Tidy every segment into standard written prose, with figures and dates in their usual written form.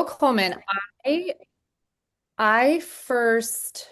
Coleman, I I first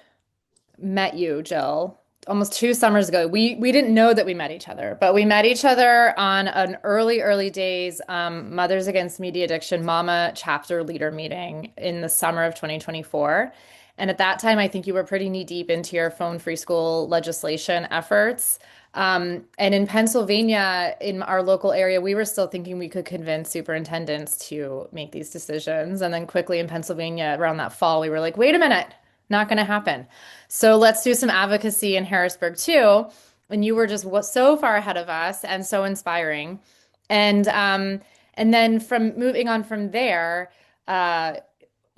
met you, Jill, almost 2 summers ago. We didn't know that we met each other, but we met each other on an early days Mothers Against Media Addiction Mama chapter leader meeting in the summer of 2024. And at that time, I think you were pretty knee deep into your phone free school legislation efforts. And in Pennsylvania, in our local area, we were still thinking we could convince superintendents to make these decisions. And then quickly in Pennsylvania around that fall, we were like, wait a minute, not going to happen. So let's do some advocacy in Harrisburg too. And you were just so far ahead of us and so inspiring. And and then from moving on from there, uh,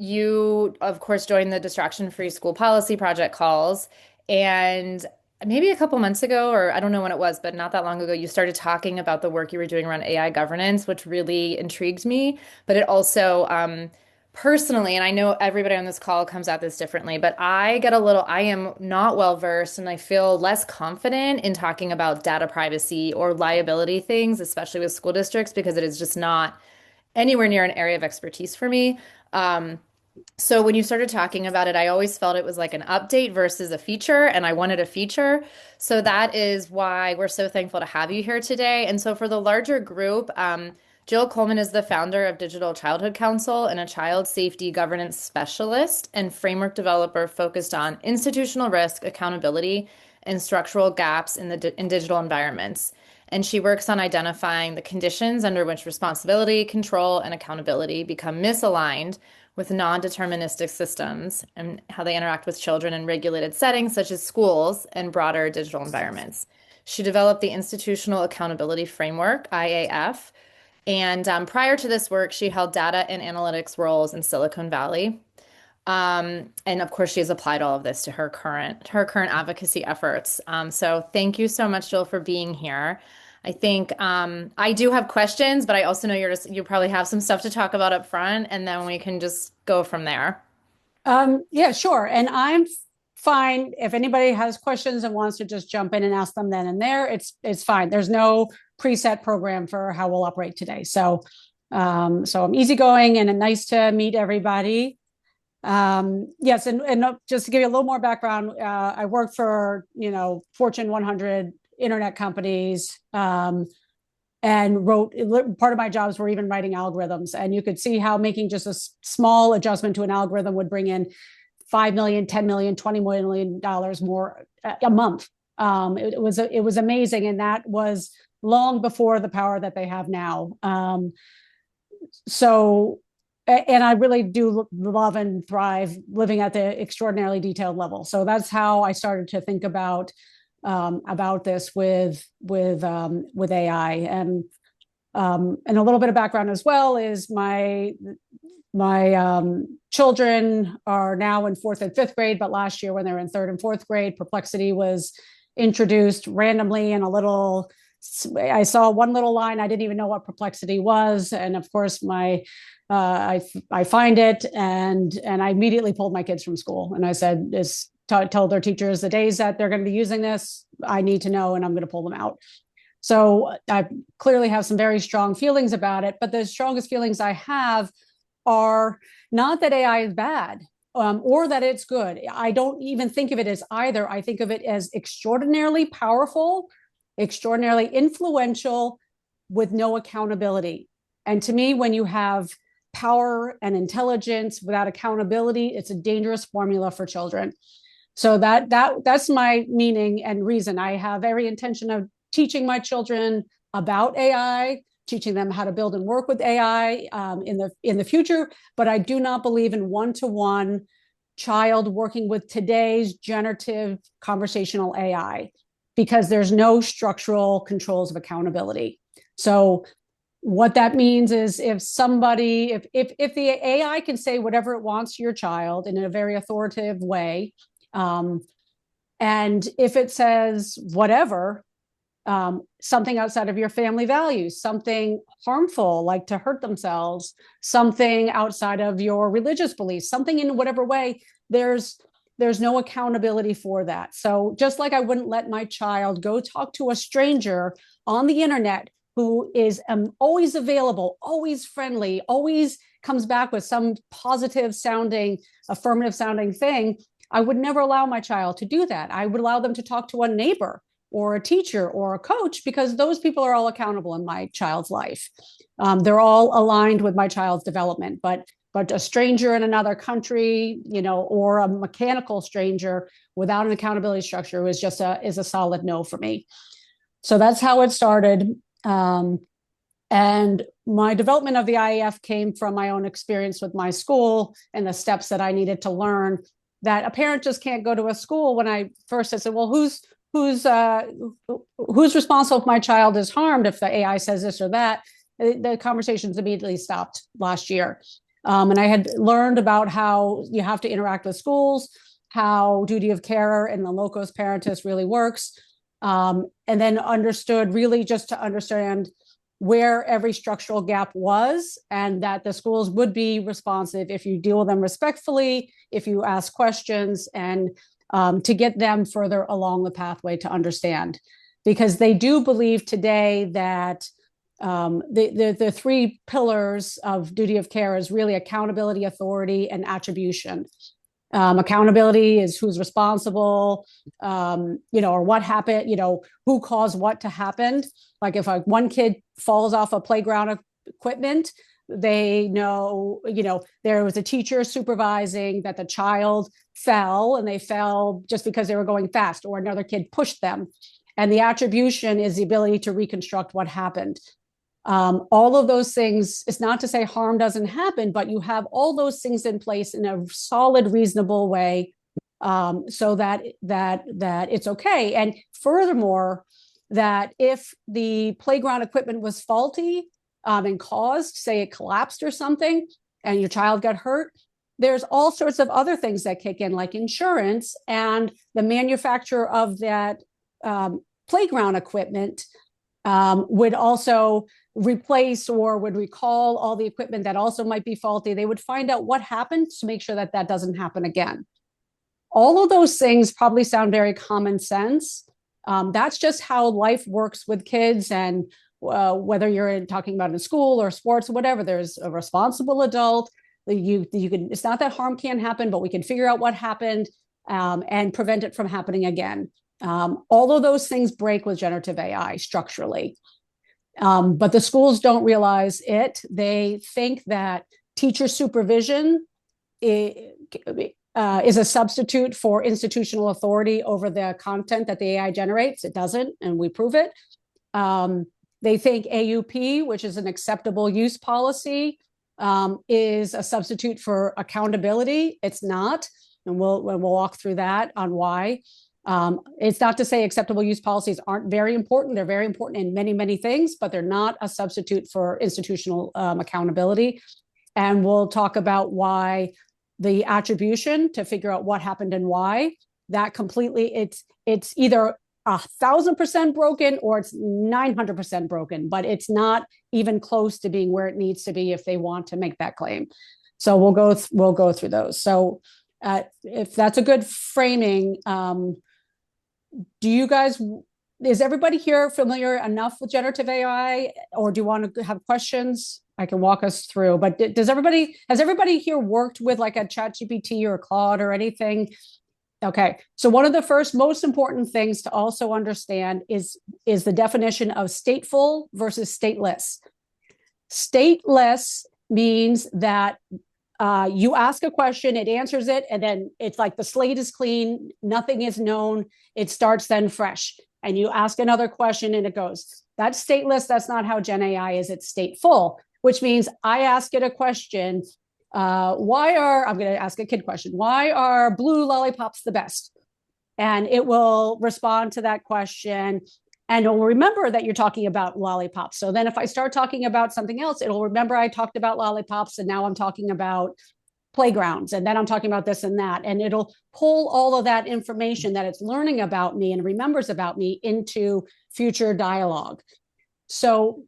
you of course joined the Distraction Free School Policy Project calls. And maybe a couple months ago, or I don't know when it was, but not that long ago, you started talking about the work you were doing around AI governance, which really intrigued me. But it also personally, and I know everybody on this call comes at this differently, but I am not well versed and I feel less confident in talking about data privacy or liability things, especially with school districts, because it is just not anywhere near an area of expertise for me. Um, so when you started talking about it, I always felt it was like an update versus a feature, and I wanted a feature. So that is why we're so thankful to have you here today. And so for the larger group, Jill Coleman is the founder of Digital Childhood Council and a child safety governance specialist and framework developer focused on institutional risk, accountability, and structural gaps in digital environments. And she works on identifying the conditions under which responsibility, control, and accountability become misaligned with non-deterministic systems and how they interact with children in regulated settings such as schools and broader digital environments. She developed the Institutional Accountability Framework, IAF, and prior to this work, she held data and analytics roles in Silicon Valley. And of course, she has applied all of this to her current advocacy efforts. So thank you so much, Jill, for being here. I think I do have questions, but I also know you probably have some stuff to talk about up front, and then we can just go from there. Yeah, sure. And I'm fine if anybody has questions and wants to just jump in and ask them then and there. It's fine. There's no preset program for how we'll operate today. So I'm easygoing and nice to meet everybody. Yes, and just to give you a little more background, I work for Fortune 100 internet companies. And wrote part of my jobs were even writing algorithms, and you could see how making just a small adjustment to an algorithm would bring in 5 million, 10 million, 20 million dollars more a month. It was amazing, and that was long before the power that they have now. So and I really do love and thrive living at the extraordinarily detailed level. So that's how I started to think about this with AI. And a little bit of background as well is my children are now in fourth and fifth grade, but last year when they were in third and fourth grade, Perplexity was introduced randomly in a little. I saw one little line. I didn't even know what Perplexity was, and of course, I find it, and I immediately pulled my kids from school, and I said, told their teachers the days that they're going to be using this, I need to know, and I'm going to pull them out. So I clearly have some very strong feelings about it, but the strongest feelings I have are not that AI is bad or that it's good. I don't even think of it as either. I think of it as extraordinarily powerful, extraordinarily influential, with no accountability. And to me, when you have power and intelligence without accountability, it's a dangerous formula for children. So that's my meaning and reason. I have every intention of teaching my children about AI, teaching them how to build and work with AI in the future. But I do not believe in one-to-one child working with today's generative conversational AI, because there's no structural controls of accountability. So what that means is if the AI can say whatever it wants to your child in a very authoritative way, and if it says whatever, something outside of your family values, something harmful like to hurt themselves, something outside of your religious beliefs, something in whatever way, there's no accountability for that. So just like I wouldn't let my child go talk to a stranger on the internet who is always available, always friendly, always comes back with some positive sounding, affirmative sounding thing, I would never allow my child to do that. I would allow them to talk to a neighbor or a teacher or a coach, because those people are all accountable in my child's life. They're all aligned with my child's development, but a stranger in another country, or a mechanical stranger without an accountability structure is a solid no for me. So that's how it started. And my development of the IEF came from my own experience with my school and the steps that I needed to learn, that a parent just can't go to a school. When I first said, well, who's responsible if my child is harmed, if the AI says this or that, the conversations immediately stopped last year. And I had learned about how you have to interact with schools, how duty of care and the locus parentis really works. And then understood, really just to understand where every structural gap was, and that the schools would be responsive if you deal with them respectfully, if you ask questions, and to get them further along the pathway to understand. Because they do believe today that the three pillars of duty of care is really accountability, authority, and attribution. Accountability is who's responsible, or what happened, who caused what to happen. Like if one kid falls off a playground equipment, they know, there was a teacher supervising that the child fell, and they fell just because they were going fast, or another kid pushed them. And the attribution is the ability to reconstruct what happened. All of those things, it's not to say harm doesn't happen, but you have all those things in place in a solid, reasonable way, so that it's okay. And furthermore, that if the playground equipment was faulty and caused, say it collapsed or something, and your child got hurt, there's all sorts of other things that kick in, like insurance, and the manufacturer of that playground equipment would also replace or would recall all the equipment that also might be faulty. They would find out what happened to make sure that doesn't happen again. All of those things probably sound very common sense. That's just how life works with kids. And whether you're talking about in school or sports or whatever, there's a responsible adult. You can. It's not that harm can't happen, but we can figure out what happened and prevent it from happening again. All of those things break with generative AI structurally. But the schools don't realize it. They think that teacher supervision is a substitute for institutional authority over the content that the AI generates. It doesn't, and we prove it. They think AUP, which is an acceptable use policy, is a substitute for accountability. It's not, and we'll walk through that on why. It's not to say acceptable use policies aren't very important. They're very important in many, many things, but they're not a substitute for institutional accountability. And we'll talk about why the attribution to figure out what happened and why, that completely, it's either 1,000% broken or it's 900% broken, but it's not even close to being where it needs to be if they want to make that claim. So we'll go through those. So if that's a good framing, is everybody here familiar enough with generative AI, or do you want to have questions? I can walk us through, but has everybody here worked with like a ChatGPT or a Claude or anything? Okay. So one of the first most important things to also understand is the definition of stateful versus stateless. Stateless means that you ask a question, it answers it, and then it's like the slate is clean, nothing is known, it starts then fresh. And you ask another question and it goes. That's stateless. That's not how Gen AI is. It's stateful, which means I ask it a question. I'm going to ask a kid question. Why are blue lollipops the best? And it will respond to that question. And it'll remember that you're talking about lollipops. So then if I start talking about something else, it'll remember I talked about lollipops, and now I'm talking about playgrounds, and then I'm talking about this and that. And it'll pull all of that information that it's learning about me and remembers about me into future dialogue. So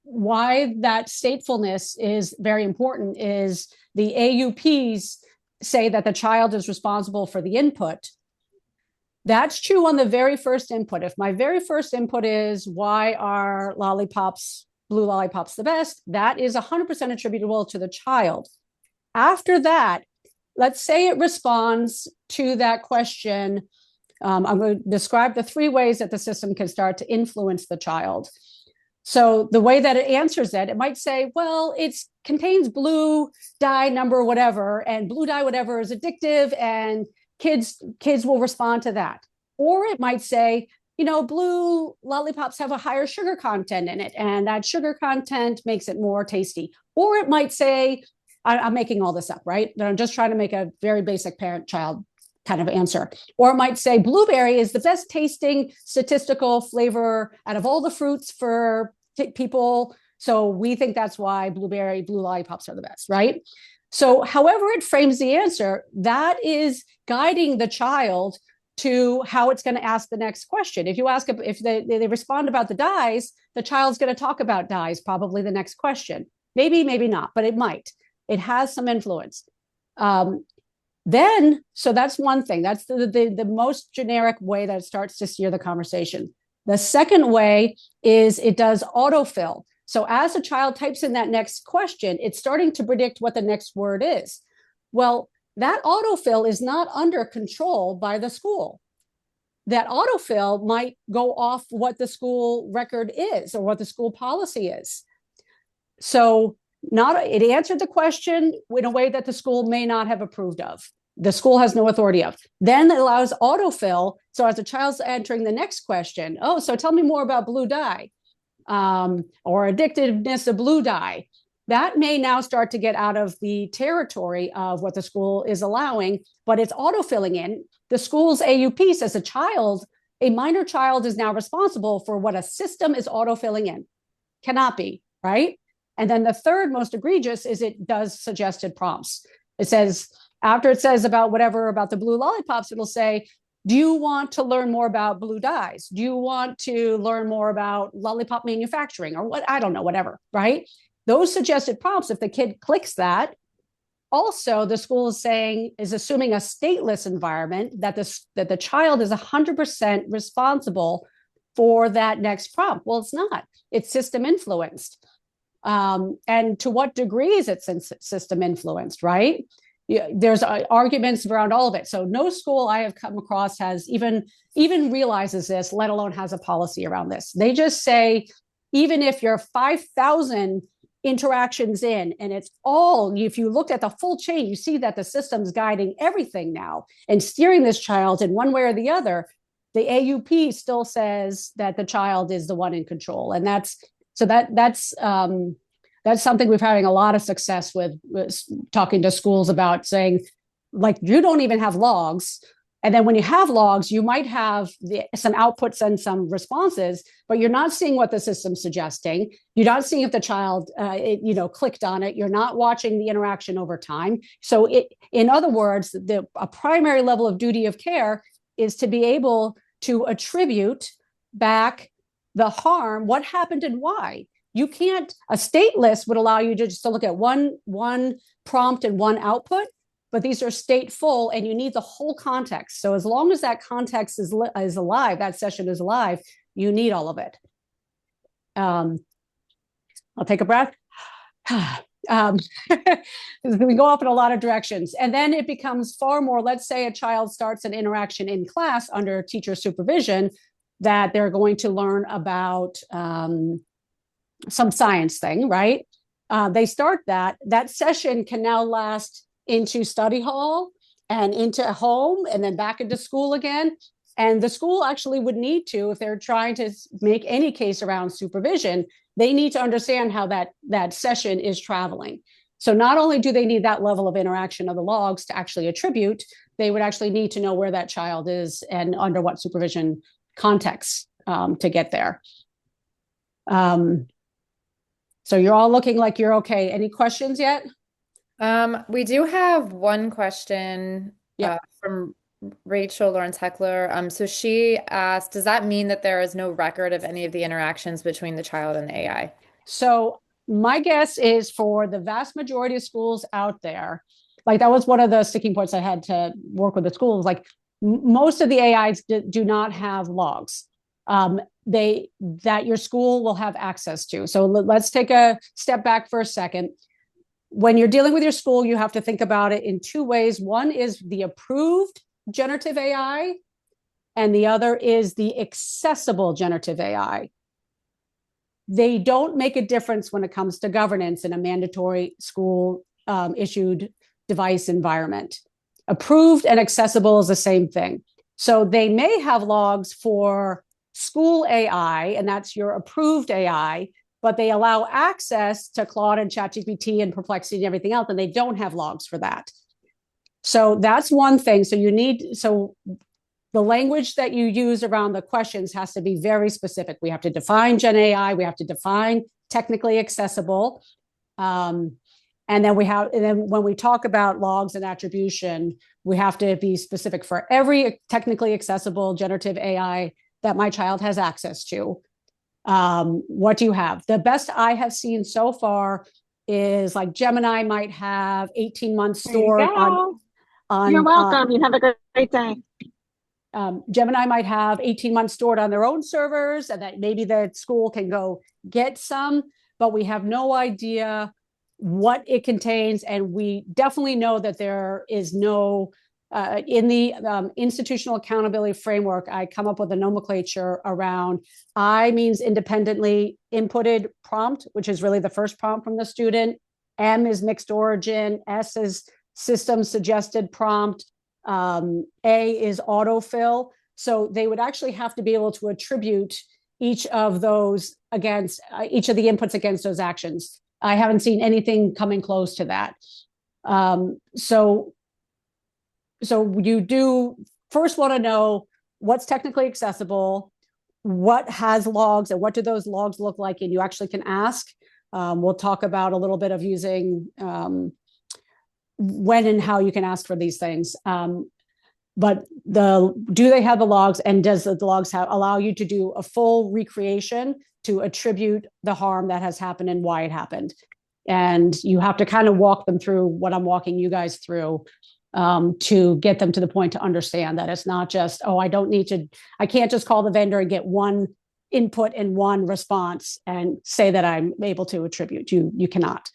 why that statefulness is very important is the AUPs say that the child is responsible for the input. That's true on the very first input. If my very first input is, why are lollipops blue lollipop's the best. That is 100% attributable to the child. After that, let's say it responds to that question. I'm going to describe the three ways that the system can start to influence the child. So the way that it answers it might say, well, it contains blue dye number whatever, and blue dye whatever is addictive, and kids will respond to that. Or it might say, blue lollipops have a higher sugar content in it, and that sugar content makes it more tasty. Or it might say, I'm making all this up, right? I'm just trying to make a very basic parent-child kind of answer. Or it might say blueberry is the best tasting statistical flavor out of all the fruits for people. So we think that's why blue lollipops are the best, right? So however it frames the answer, that is guiding the child to how it's going to ask the next question. If you ask, if they respond about the dyes, the child's going to talk about dyes, probably the next question. Maybe not, but it might. It has some influence. So that's one thing. That's the most generic way that it starts to steer the conversation. The second way is it does autofill. So as a child types in that next question, it's starting to predict what the next word is. Well, that autofill is not under control by the school. That autofill might go off what the school record is or what the school policy is. So it answered the question in a way that the school may not have approved of. The school has no authority of. Then it allows autofill. So as the child's entering the next question, so tell me more about blue dye or addictiveness of blue dye. That may now start to get out of the territory of what the school is allowing, but it's autofilling in. The school's AUP says a minor child is now responsible for what a system is autofilling in. Cannot be, right? And then the third most egregious is it does suggested prompts. It says, after it says about whatever about the blue lollipops, it'll say, do you want to learn more about blue dyes? Do you want to learn more about lollipop manufacturing or what? I don't know, whatever, right? Those suggested prompts, if the kid clicks that, also the school is assuming a stateless environment that the child is 100% responsible for that next prompt. Well, it's not. It's system influenced. And to what degree is it system influenced, right? There's arguments around all of it. So no school I have come across has even realizes this, let alone has a policy around this. They just say, even if you're 5,000 interactions in, and it's all, if you look at the full chain, you see that the system's guiding everything now and steering this child in one way or the other. The AUP still says that the child is the one in control. And that's something we're having a lot of success with talking to schools about, saying, like, you don't even have logs. And then when you have logs, you might have some outputs and some responses, but you're not seeing what the system's suggesting. You're not seeing if the child, clicked on it. You're not watching the interaction over time. So in other words, a primary level of duty of care is to be able to attribute back the harm, what happened and why. You can't, a state list would allow you just to look at one prompt and one output, but these are stateful and you need the whole context. So as long as that context is alive, that session is alive, you need all of it. I'll take a breath. We go off in a lot of directions. And then it becomes far more, let's say a child starts an interaction in class under teacher supervision that they're going to learn about some science thing, right? They start that session can now last into study hall and into home and then back into school again. And the school actually would need to, if they're trying to make any case around supervision, they need to understand how that session is traveling. So not only do they need that level of interaction of the logs to actually attribute, they would actually need to know where that child is and under what supervision context to get there. So you're all looking like you're okay. Any questions yet? We do have one question Yeah. from Rachel Lawrence Heckler. So she asked, does that mean that there is no record of any of the interactions between the child and the AI? So my guess is for the vast majority of schools out there, like that was one of the sticking points I had to work with the schools, like most of the AIs do not have logs. that your school will have access to. So let's take a step back for a second. When you're dealing with your school, you have to think about it in two ways. One is the approved generative AI, and the other is the accessible generative AI. They don't make a difference when it comes to governance in a mandatory school issued device environment. Approved and accessible is the same thing. So they may have logs for school AI, and that's your approved AI, but they allow access to Claude and ChatGPT and Perplexity and everything else, and they don't have logs for that. So that's one thing. So the language that you use around the questions has to be very specific. We have to define Gen AI. We have to define technically accessible. And then when we talk about logs and attribution, we have to be specific for every technically accessible generative AI that my child has access to. What do you have? The best I have seen so far is like Gemini might have 18 months There you stored go. You're on welcome. You have a great day. Gemini might have 18 months stored on their own servers, and that maybe the school can go get some, but we have no idea what it contains. And we definitely know that there is no, in the institutional accountability framework, I come up with a nomenclature around I means independently inputted prompt, which is really the first prompt from the student. M is mixed origin. S is system suggested prompt. A is autofill. So they would actually have to be able to attribute each of those against each of the inputs against those actions. I haven't seen anything coming close to that. So you do first want to know what's technically accessible, what has logs, and what do those logs look like, and you actually can ask. We'll talk about a little bit of using when and how you can ask for these things. But do they have the logs, and does the logs allow you to do a full recreation to attribute the harm that has happened and why it happened? And you have to kind of walk them through what I'm walking you guys through to get them to the point to understand that it's not just, oh, I can't just call the vendor and get one input and one response and say that I'm able to attribute. You cannot.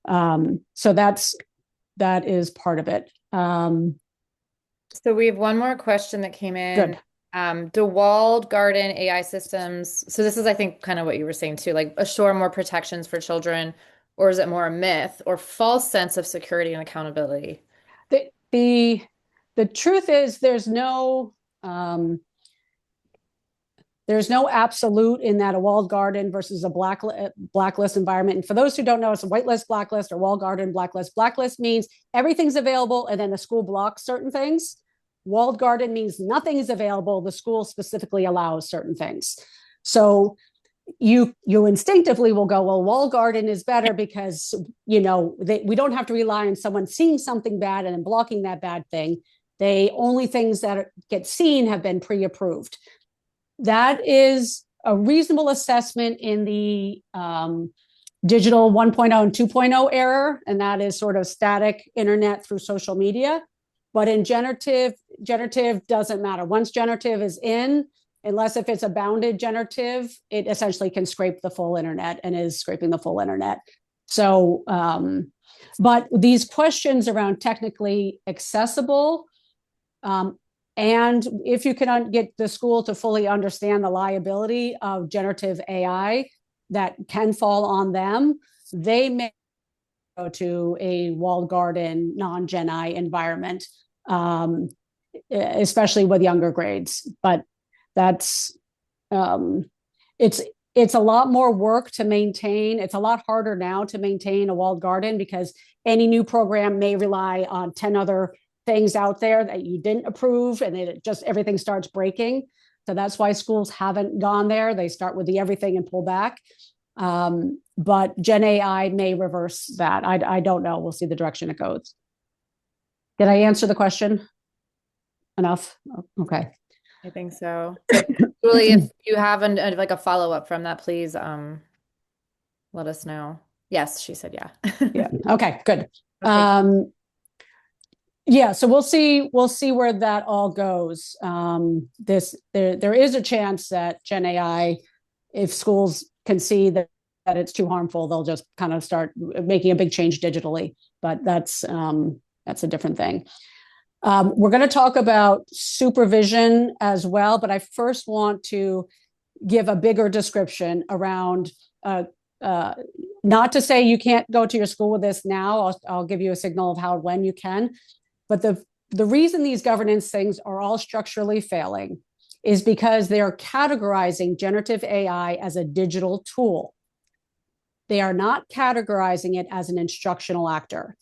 So that is part of it. So we have one more question that came in. Good. Do walled garden AI systems, so this is, I think, kind of what you were saying too, like assure more protections for children, or is it more a myth or false sense of security and accountability? The truth is there's no absolute in that a walled garden versus a blacklist environment. And for those who don't know, it's a whitelist, blacklist, or walled garden, blacklist. Blacklist means everything's available and then the school blocks certain things. Walled garden means nothing is available. The school specifically allows certain things. So you instinctively will go, well, walled garden is better because we don't have to rely on someone seeing something bad and then blocking that bad thing. They only things that get seen have been pre-approved. That is a reasonable assessment in the digital 1.0 and 2.0 era, and that is sort of static internet through social media. But in generative doesn't matter. Once generative is in, unless if it's a bounded generative, it essentially can scrape the full internet and is scraping the full internet. So, but these questions around technically accessible, and if you can get the school to fully understand the liability of generative AI that can fall on them, they may go to a walled garden, non-Gen I environment, especially with younger grades. But that's it's a lot more work to maintain. It's a lot harder now to maintain a walled garden because any new program may rely on 10 other things out there that you didn't approve, and it just everything starts breaking. So that's why schools haven't gone there. They start with the everything and pull back. But Gen AI may reverse that. I don't know. We'll see the direction it goes. Did I answer the question enough? Okay. I think so. But Julie, if you have like a follow-up from that, please let us know. Yes, she said yeah. Yeah. Okay, good. Okay. Yeah, so we'll see where that all goes. There is a chance that Gen AI, if schools can see that it's too harmful, they'll just kind of start making a big change digitally. But that's a different thing. We're going to talk about supervision as well, but I first want to give a bigger description around uh, uh, not to say you can't go to your school with this now. I'll give you a signal of how when you can, but the reason these governance things are all structurally failing is because they are categorizing generative AI as a digital tool. They are not categorizing it as an instructional actor.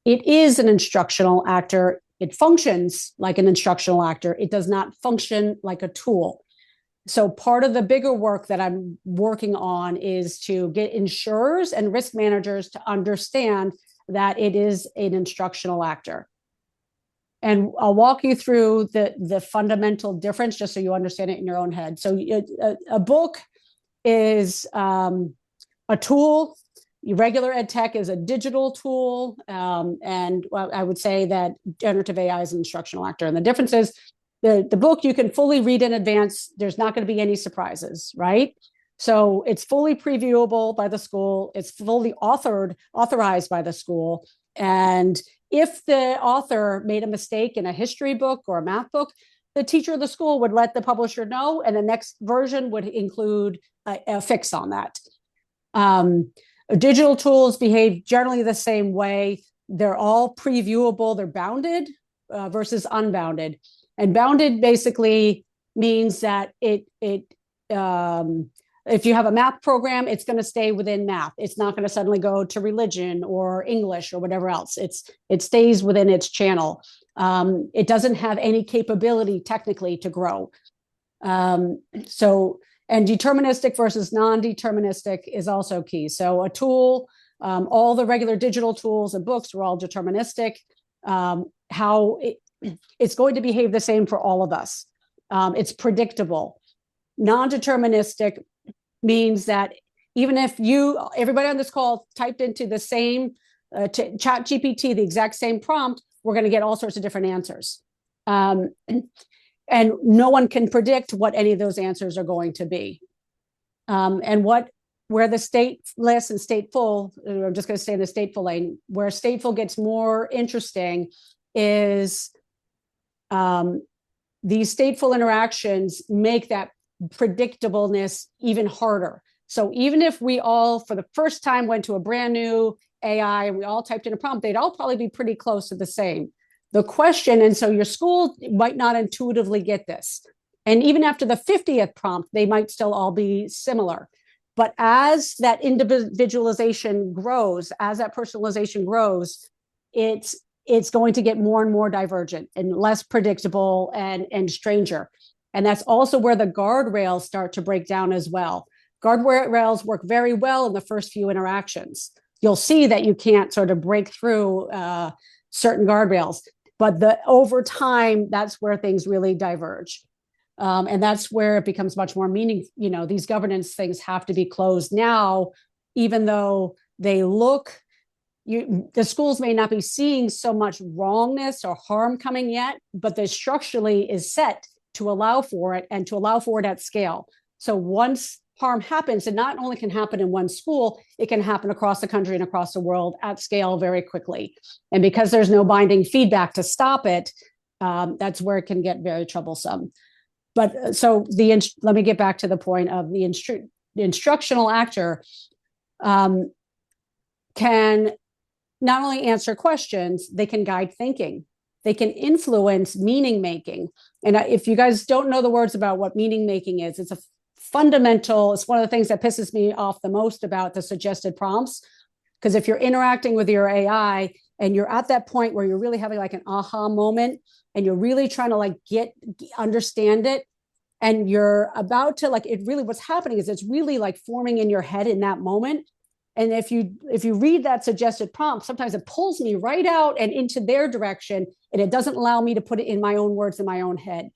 It is an instructional actor. It functions like an instructional actor. It does not function like a tool. So part of the bigger work that I'm working on is to get insurers and risk managers to understand that it is an instructional actor. And I'll walk you through the fundamental difference just so you understand it in your own head. So a book is a tool. Regular ed tech is a digital tool. And well, I would say that generative AI is an instructional actor. And the difference is the book you can fully read in advance. There's not going to be any surprises, right? So it's fully previewable by the school. It's fully authorized by the school. And if the author made a mistake in a history book or a math book, the teacher of the school would let the publisher know, and the next version would include a fix on that. Digital tools behave generally the same way. They're all previewable. They're bounded versus unbounded. And bounded basically means that if you have a math program, it's going to stay within math. It's not going to suddenly go to religion or English or whatever else. It stays within its channel. It doesn't have any capability technically to grow. And deterministic versus non-deterministic is also key. So a tool, all the regular digital tools and books are all deterministic. It's going to behave the same for all of us. It's predictable. Non-deterministic means that even if everybody on this call typed into the same chat GPT, the exact same prompt, we're going to get all sorts of different answers. And no one can predict what any of those answers are going to be. And where the stateless and stateful, I'm just going to stay in the stateful lane, where stateful gets more interesting is these stateful interactions make that predictableness even harder. So even if we all, for the first time, went to a brand new AI and we all typed in a prompt, they'd all probably be pretty close to the same. The question, and so your school might not intuitively get this. And even after the 50th prompt, they might still all be similar. But as that individualization grows, as that personalization grows, it's going to get more and more divergent and less predictable and stranger. And that's also where the guardrails start to break down as well. Guardrails work very well in the first few interactions. You'll see that you can't sort of break through certain guardrails, but over time, that's where things really diverge. And that's where it becomes much more meaningful. These governance things have to be closed now, even though they look, the schools may not be seeing so much wrongness or harm coming yet, but the structurally is set to allow for it and to allow for it at scale. So once harm happens, it not only can happen in one school, it can happen across the country and across the world at scale very quickly. And because there's no binding feedback to stop it, that's where it can get very troublesome. But so let me get back to the point of the instructional actor can not only answer questions, they can guide thinking. They can influence meaning making. And if you guys don't know the words about what meaning making is, it's one of the things that pisses me off the most about the suggested prompts. Because if you're interacting with your AI and you're at that point where you're really having like an aha moment and you're really trying to understand it, and you're about to what's happening is it's really like forming in your head in that moment. And if you read that suggested prompt, sometimes it pulls me right out and into their direction, and it doesn't allow me to put it in my own words in my own head.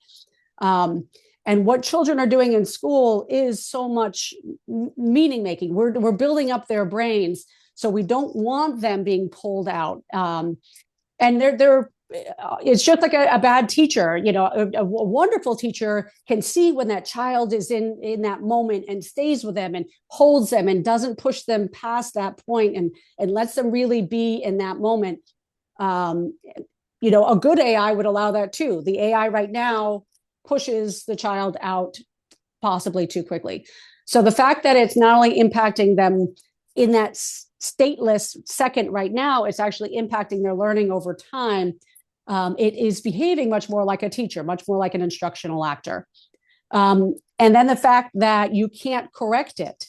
And what children are doing in school is so much meaning making. We're building up their brains, so we don't want them being pulled out. And there are it's just like a bad teacher. A wonderful teacher can see when that child is in that moment and stays with them and holds them and doesn't push them past that point and lets them really be in that moment. um, a good AI would allow that too. The AI right now pushes the child out possibly too quickly. So the fact that it's not only impacting them in that stateless second right now, it's actually impacting their learning over time. It is behaving much more like a teacher, much more like an instructional actor. And then the fact that you can't correct it.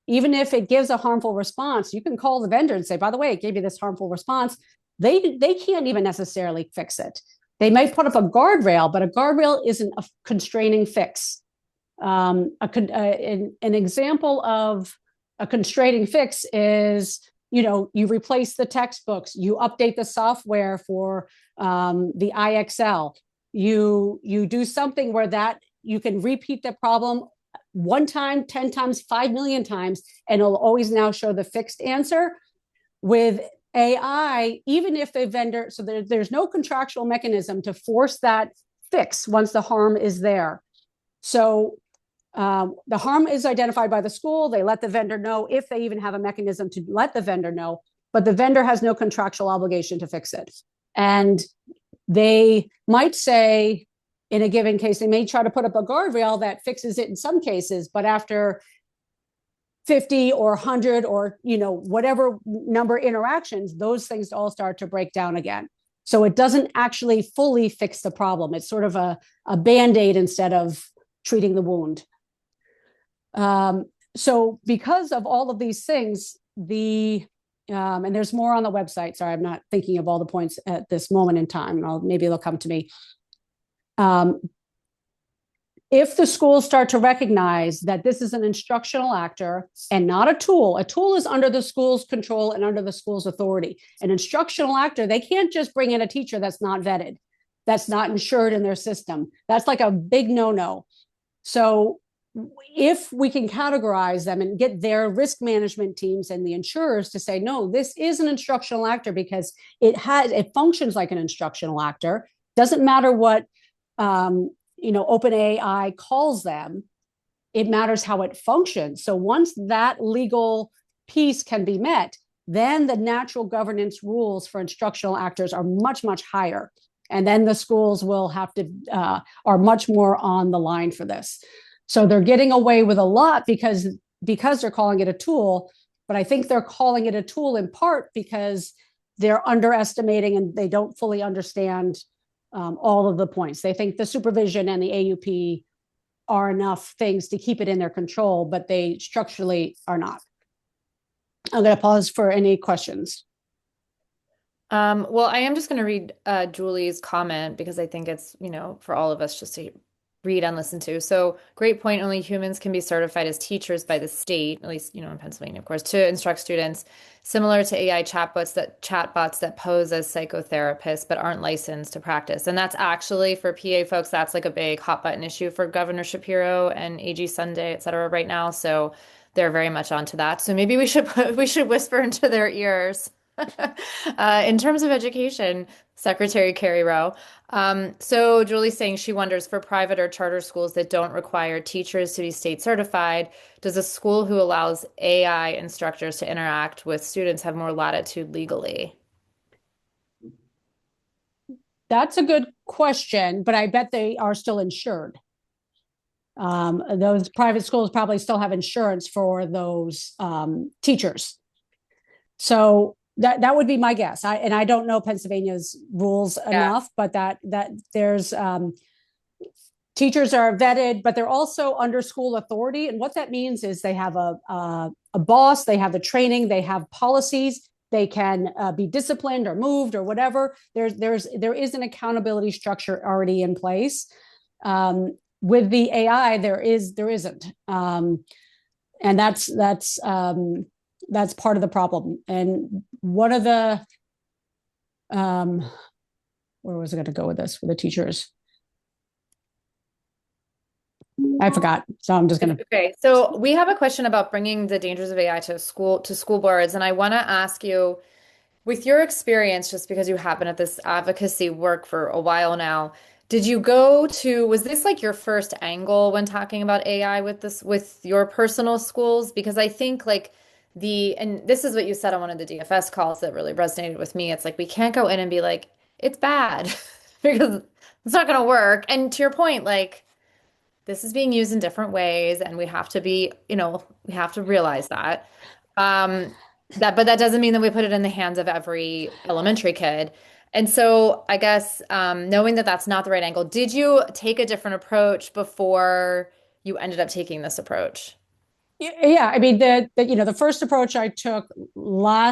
Even if it gives a harmful response, you can call the vendor and say, by the way, it gave you this harmful response. They can't even necessarily fix it. They might put up a guardrail, but a guardrail isn't a constraining fix. An example of a constraining fix is, you replace the textbooks, you update the software for the IXL, you do something where that you can repeat the problem one time, 10 times, 5 million times, and it'll always now show the fixed answer. With AI, even if the vendor, so there's no contractual mechanism to force that fix once the harm is there. So the harm is identified by the school. They let the vendor know, if they even have a mechanism to let the vendor know, but the vendor has no contractual obligation to fix it. And they might say, in a given case, they may try to put up a guardrail that fixes it in some cases, but after 50 or 100 or whatever number interactions, those things all start to break down again. So it doesn't actually fully fix the problem. It's sort of a band-aid instead of treating the wound. So because of all of these things, and there's more on the website. Sorry, I'm not thinking of all the points at this moment in time. Maybe they'll come to me. If the schools start to recognize that this is an instructional actor and not a tool is under the school's control and under the school's authority. An instructional actor, they can't just bring in a teacher that's not vetted, that's not insured in their system. That's like a big no-no. So if we can categorize them and get their risk management teams and the insurers to say, no, this is an instructional actor because it functions like an instructional actor. Doesn't matter what OpenAI calls them. It matters how it functions. So once that legal piece can be met, then the natural governance rules for instructional actors are much, much higher. And then the schools will have to are much more on the line for this. So they're getting away with a lot because they're calling it a tool. But I think they're calling it a tool in part because they're underestimating and they don't fully understand all of the points. They think the supervision and the AUP are enough things to keep it in their control, but they structurally are not. I'm going to pause for any questions. Well, I am just going to read Julie's comment because I think it's, for all of us just to read and listen to. So great point. Only humans can be certified as teachers by the state, at least, in Pennsylvania, of course, to instruct students, similar to AI chatbots that pose as psychotherapists but aren't licensed to practice. And that's actually for PA folks, that's like a big hot button issue for Governor Shapiro and AG Sunday, et cetera, right now. So they're very much onto that. So maybe we should whisper into their ears. In terms of education, Secretary Carrie Rowe. So Julie's saying she wonders, for private or charter schools that don't require teachers to be state certified, does a school who allows AI instructors to interact with students have more latitude legally? That's a good question, but I bet they are still insured. Those private schools probably still have insurance for those teachers. So that would be my guess. I don't know Pennsylvania's rules enough, but that there's teachers are vetted, but they're also under school authority. And what that means is they have a boss, they have the training, they have policies, they can be disciplined or moved or whatever. There is an accountability structure already in place. With the AI, there isn't, and that's part of the problem. And one of the, where was I going to go with this with the teachers? I forgot. So I'm just going to. Okay. So we have a question about bringing the dangers of AI to school boards. And I want to ask you, With your experience, just because you have been at this advocacy work for a while now, did you go to, was this like your first angle when talking about AI with this, with your personal schools? Because I think like and this is what you said on one of the DFS calls that really resonated with me. It's like we can't go in and be like, it's bad because it's not going to work. And to your point, like, this is being used in different ways, and we have to be, we have to realize that. Um, but that doesn't mean that we put it in the hands of every elementary kid. And so I guess knowing that that's not the right angle, did you take a different approach before you ended up taking this approach? Yeah, I mean the first approach I took more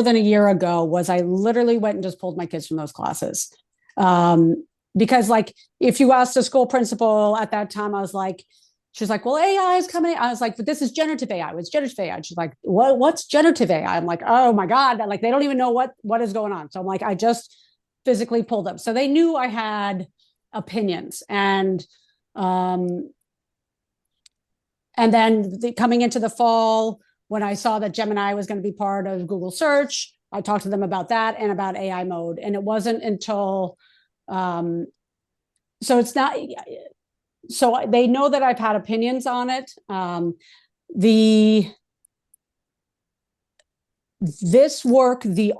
than a year ago was I literally went and just pulled my kids from those classes. Um, because like if you asked a school principal at that time, I was like, she's like, well, AI is coming. I was like, but this is generative AI. What's generative AI? She's like, what's generative AI? I'm like, oh my God. Like they don't even know what is going on. So I'm like, I just physically pulled them. So they knew I had opinions. Um, and then coming into the fall, when I saw that Gemini was going to be part of Google search, I talked to them about that and about AI mode. And it wasn't until, so it's not, so they know that I've had opinions on it. The, this work, the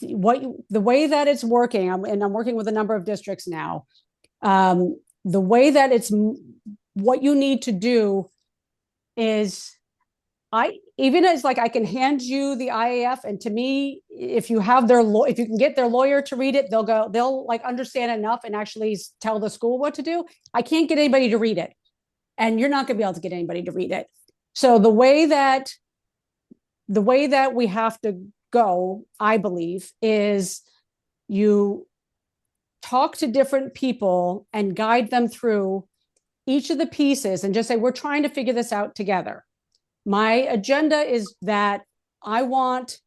way that it's working, and I'm working with a number of districts now. The way that it's, what you need to do is even as like I can hand you the IAF, and to me, if you have if you can get their lawyer to read it, they'll like understand enough and actually tell the school what to do. I can't get anybody to read it, and you're not going to be able to get anybody to read it. So the way that we have to go, I believe, is you talk to different people and guide them through each of the pieces and just say, we're trying to figure this out together. My agenda is that I want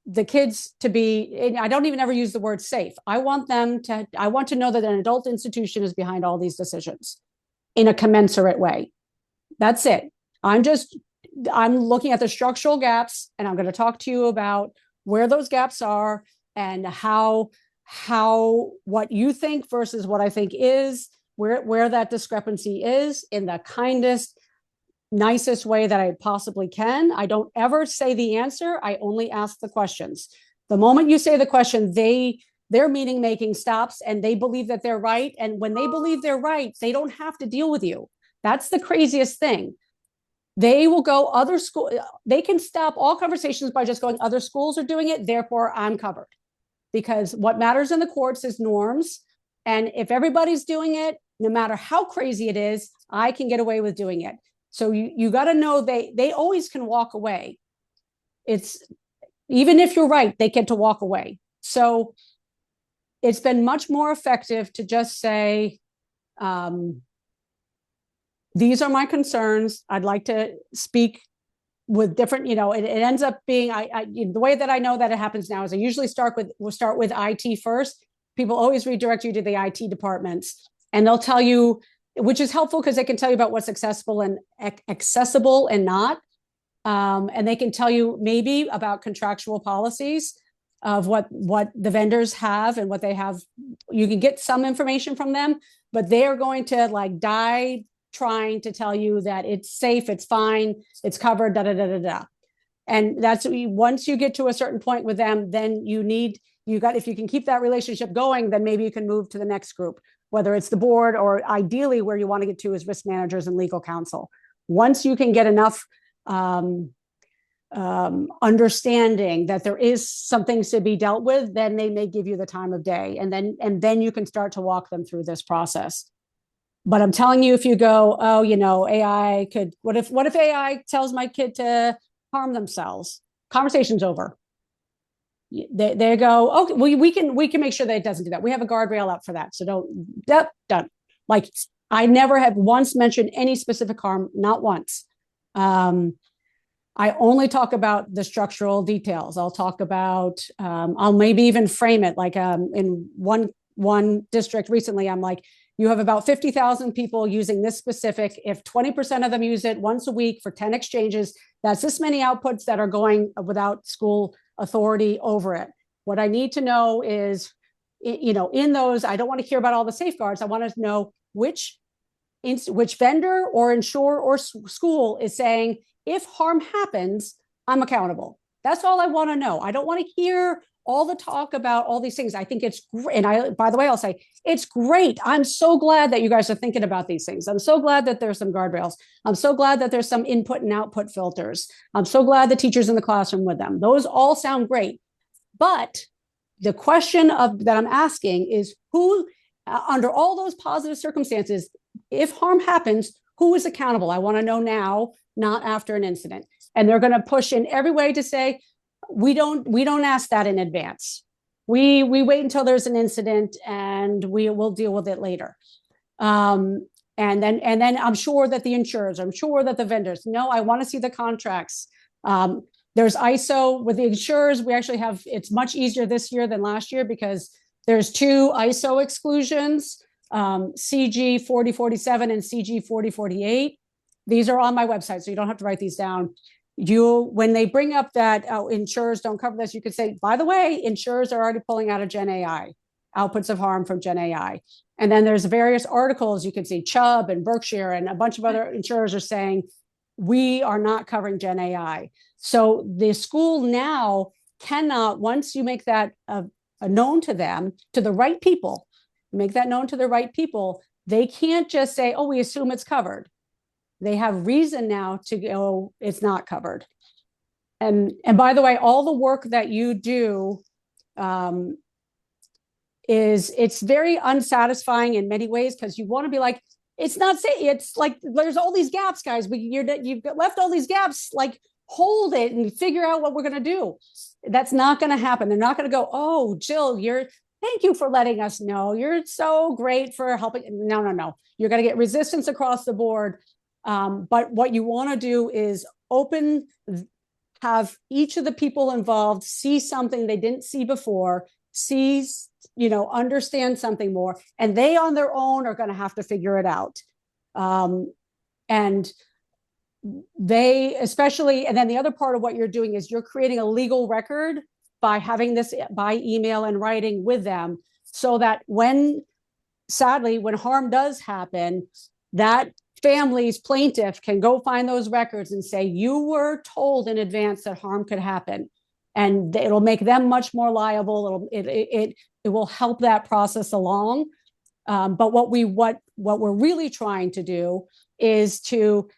the kids to be, I don't even ever use the word safe. I want to know that an adult institution is behind all these decisions in a commensurate way. That's it. I'm looking at the structural gaps, and I'm going to talk to you about where those gaps are and how what you think versus what I think is, where that discrepancy is, in the kindest, nicest way that I possibly can. I don't ever say the answer. I only ask the questions. The moment you say the question, their meaning making stops, and they believe that they're right. And when they believe they're right, they don't have to deal with you. That's the craziest thing. They will go other school. They can stop all conversations by just going, other schools are doing it, therefore I'm covered. Because what matters in the courts is norms. And if everybody's doing it, no matter how crazy it is, I can get away with doing it. So you got to know they always can walk away. It's, even if you're right, they get to walk away. So it's been much more effective to just say, these are my concerns. I'd like to speak with different, it ends up being, the way that I know that it happens now is I usually we'll start with IT first. People always redirect you to the IT departments, and they'll tell you, which is helpful because they can tell you about what's accessible and not. And they can tell you maybe about contractual policies of what the vendors have and what they have. You can get some information from them, but they are going to like die trying to tell you that it's safe, it's fine, it's covered, da da da da da. And that's, once you get to a certain point with them, then if you can keep that relationship going, then maybe you can move to the next group, whether it's the board or ideally where you want to get to is risk managers and legal counsel. Once you can get enough understanding that there is some things to be dealt with, then they may give you the time of day, and then you can start to walk them through this process. But I'm telling you, if you go, oh, AI could, what if AI tells my kid to harm themselves? Conversation's over. They go, okay, we can make sure that it doesn't do that. We have a guardrail up for that. So done. Like, I never have once mentioned any specific harm, not once. I only talk about the structural details. I'll talk about, I'll maybe even frame it like in one district recently, I'm like, you have about 50,000 people using this specific. If 20% of them use it once a week for 10 exchanges, That's this many outputs that are going without school authority over it. What I need to know is, in those, I don't want to hear about all the safeguards. I want to know which vendor or insurer or school is saying, if harm happens, I'm accountable. That's all I want to know. I don't want to hear all the talk about all these things. I think it's great. And by the way, I'll say it's great. I'm so glad that you guys are thinking about these things. I'm so glad that there's some guardrails. I'm so glad that there's some input and output filters. I'm so glad the teachers in the classroom with them. Those all sound great. But the question that I'm asking is who, under all those positive circumstances, if harm happens, who is accountable? I want to know now, not after an incident. And they're going to push in every way to say, we don't ask that in advance. We wait until there's an incident and we will deal with it later. And then I'm sure that the insurers, I'm sure that the vendors, no, I want to see the contracts. There's ISO with the insurers. We actually have, it's much easier this year than last year because there's 2 ISO exclusions, CG 4047 and CG 4048. These are on my website, so you don't have to write these down. When they bring up that insurers don't cover this, you could say, by the way, insurers are already pulling out of Gen AI, outputs of harm from Gen AI. And then there's various articles, you can see Chubb and Berkshire and a bunch of other insurers are saying, we are not covering Gen AI. So the school now cannot, once you make that known to them, to the right people, make that known to the right people, they can't just say, oh, we assume it's covered. They have reason now to go, it's not covered. And by the way, all the work that you do it's very unsatisfying in many ways because you want to be like, it's not say it's like there's all these gaps, guys. You've left all these gaps, like hold it and figure out what we're going to do. That's not going to happen. They're not going to go, oh, Jill, thank you for letting us know. You're so great for helping. No. You're going to get resistance across the board. But what you want to do is have each of the people involved see something they didn't see before, understand something more, and they on their own are going to have to figure it out. And they especially, and then the other part of what you're doing is you're creating a legal record by having this by email and writing with them so that sadly, when harm does happen, that family's plaintiff can go find those records and say, you were told in advance that harm could happen. And it'll make them much more liable. It will help that process along. But what we're really trying to do is to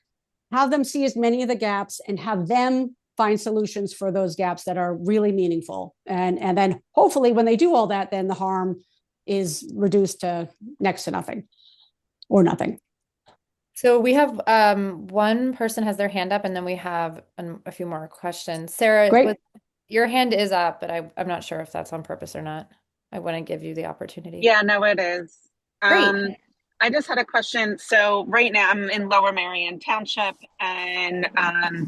have them see as many of the gaps and have them find solutions for those gaps that are really meaningful. And then hopefully when they do all that, then the harm is reduced to next to nothing or nothing. So we have one person has their hand up, and then we have a few more questions. Sarah, your hand is up, but I'm not sure if that's on purpose or not. I want to give you the opportunity. Yeah, no, it is. Great. I just had a question. So right now I'm in Lower Merion Township, and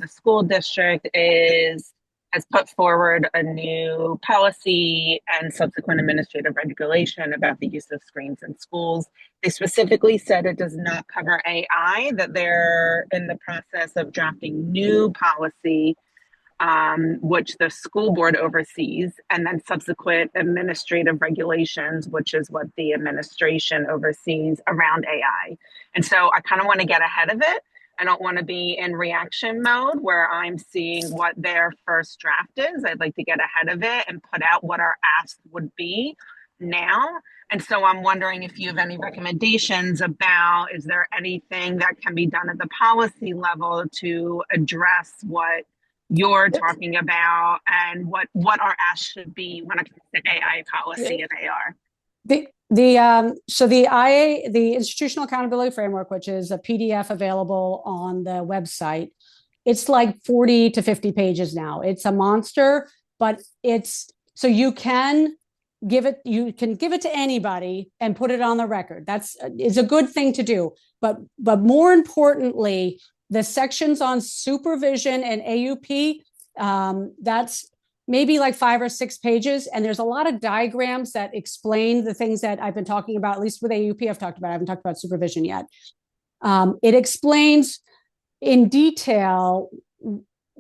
the school district has put forward a new policy and subsequent administrative regulation about the use of screens in schools. They specifically said it does not cover AI, that they're in the process of drafting new policy, which the school board oversees, and then subsequent administrative regulations, which is what the administration oversees around AI. And so I kind of want to get ahead of it. I don't want to be in reaction mode where I'm seeing what their first draft is. I'd like to get ahead of it and put out what our ask would be now. And so I'm wondering if you have any recommendations about, is there anything that can be done at the policy level to address what you're talking about and what our ask should be when it comes to AI policy and AR? So the Institutional Accountability Framework, which is a PDF available on the website, it's like 40 to 50 pages now. It's a monster, but so you can give it to anybody and put it on the record. It's a good thing to do. But more importantly, the sections on supervision and AUP, that's maybe like 5 or 6 pages. And there's a lot of diagrams that explain the things that I've been talking about, at least with AUP I've talked about. I haven't talked about supervision yet. It explains in detail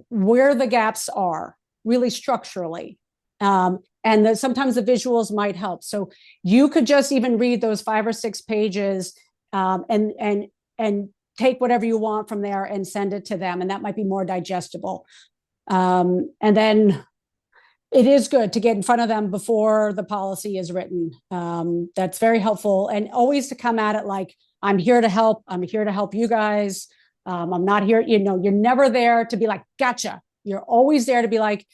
where the gaps are really structurally. And sometimes the visuals might help. So you could just even read those 5 or 6 pages, and take whatever you want from there and send it to them, and that might be more digestible. And then it is good to get in front of them before the policy is written. That's very helpful, and always to come at it like, I'm here to help. I'm here to help you guys. I'm not here, you're never there to be like, gotcha. You're always there to be like,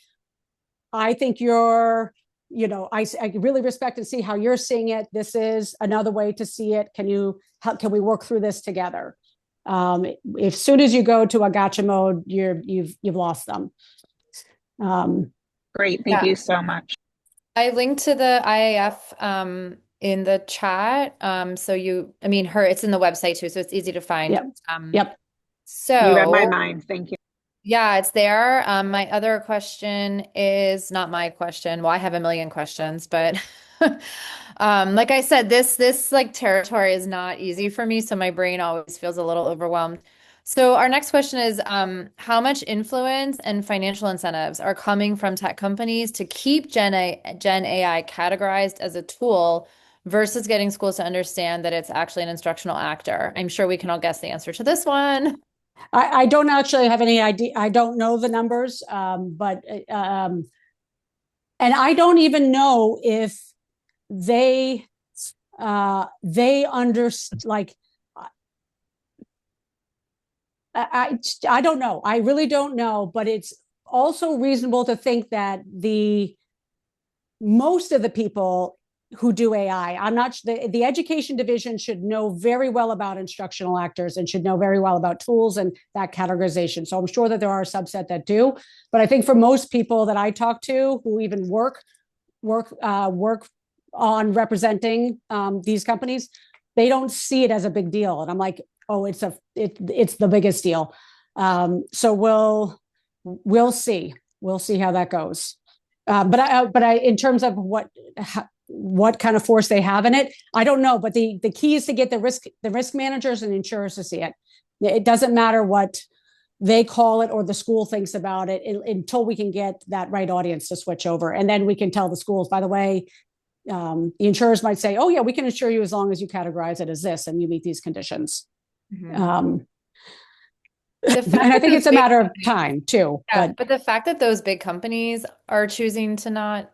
I think you're, I really respect and see how you're seeing it. This is another way to see it. Can we work through this together? If soon as you go to a gotcha mode, you've lost them. Great. Thank you so much. I linked to the IAF in the chat. So it's in the website too, so it's easy to find. Yep. Yep. So you read my mind. Thank you. Yeah, it's there. My other question is not my question. Well, I have a million questions, but like I said, this like territory is not easy for me, so my brain always feels a little overwhelmed. So our next question is, how much influence and financial incentives are coming from tech companies to keep Gen AI categorized as a tool versus getting schools to understand that it's actually an instructional actor? I'm sure we can all guess the answer to this one. I don't actually have any idea. I don't know the numbers, but and I don't even know if they understand. Like, I don't know. I really don't know. But it's also reasonable to think that most of the people who do AI, the education division should know very well about instructional actors and should know very well about tools and that categorization. So I'm sure that there are a subset that do, but I think for most people that I talk to who even work on representing these companies, they don't see it as a big deal. And I'm like, oh, it's the biggest deal. So we'll see how that goes. But in terms of what kind of force they have in it, I don't know. But the key is to get the risk managers and insurers to see it. It doesn't matter what they call it or the school thinks about it until we can get that right audience to switch over. And then we can tell the schools, by the way, the insurers might say, oh yeah, we can insure you as long as you categorize it as this and you meet these conditions. Mm-hmm. And I think it's a matter of time too. Yeah, but the fact that those big companies are choosing to not,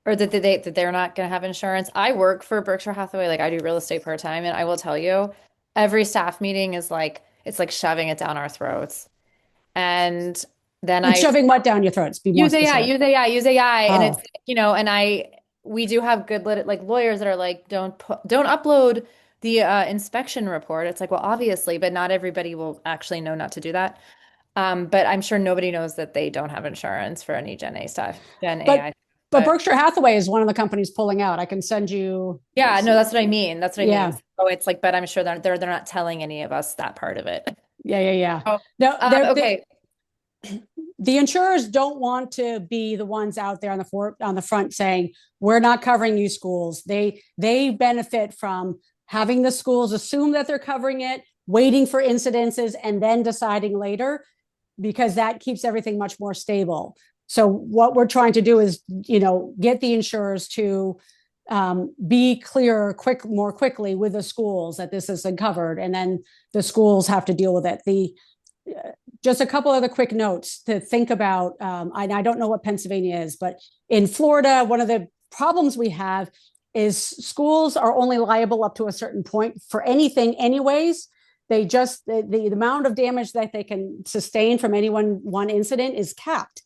or that they're not going to have insurance. I work for Berkshire Hathaway, like I do real estate part-time, and I will tell you, every staff meeting is like, it's like shoving it down our throats. And then shoving what down your throats? Use AI, use AI. And it's, and we do have good like lawyers that are like, don't upload the inspection report. It's like, well, obviously, but not everybody will actually know not to do that. But I'm sure nobody knows that they don't have insurance for any Gen AI stuff. But Berkshire Hathaway is one of the companies pulling out. I can send you. Yeah, no, that's what I mean. That's what I mean. So it's like, but I'm sure they're not telling any of us that part of it. Yeah. Oh, no, okay. The insurers don't want to be the ones out there on the front saying, we're not covering you schools. They benefit from having the schools assume that they're covering it, waiting for incidences, and then deciding later, because that keeps everything much more stable. So what we're trying to do is, get the insurers to be clear more quickly with the schools that this isn't covered, and then the schools have to deal with it. Just a couple other quick notes to think about. I don't know what Pennsylvania is, but in Florida, one of the problems we have is schools are only liable up to a certain point for anything anyways. They just, the amount of damage that they can sustain from any one incident is capped.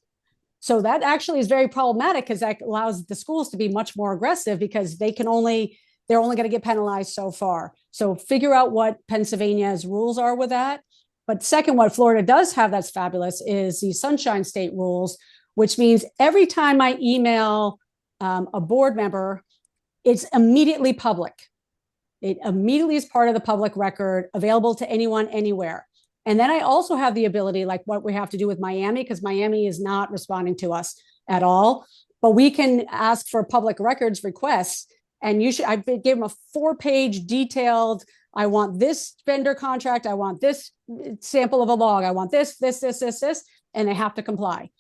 So that actually is very problematic, because that allows the schools to be much more aggressive, because they're only going to get penalized so far. So figure out what Pennsylvania's rules are with that. But second, what Florida does have that's fabulous is the Sunshine State rules, which means every time I email a board member, it's immediately public. It immediately is part of the public record, available to anyone, anywhere. And then I also have the ability, like what we have to do with Miami, because Miami is not responding to us at all, but we can ask for public records requests. And I gave them a 4-page detailed, I want this vendor contract, I want this sample of a log, I want this. and they have to comply.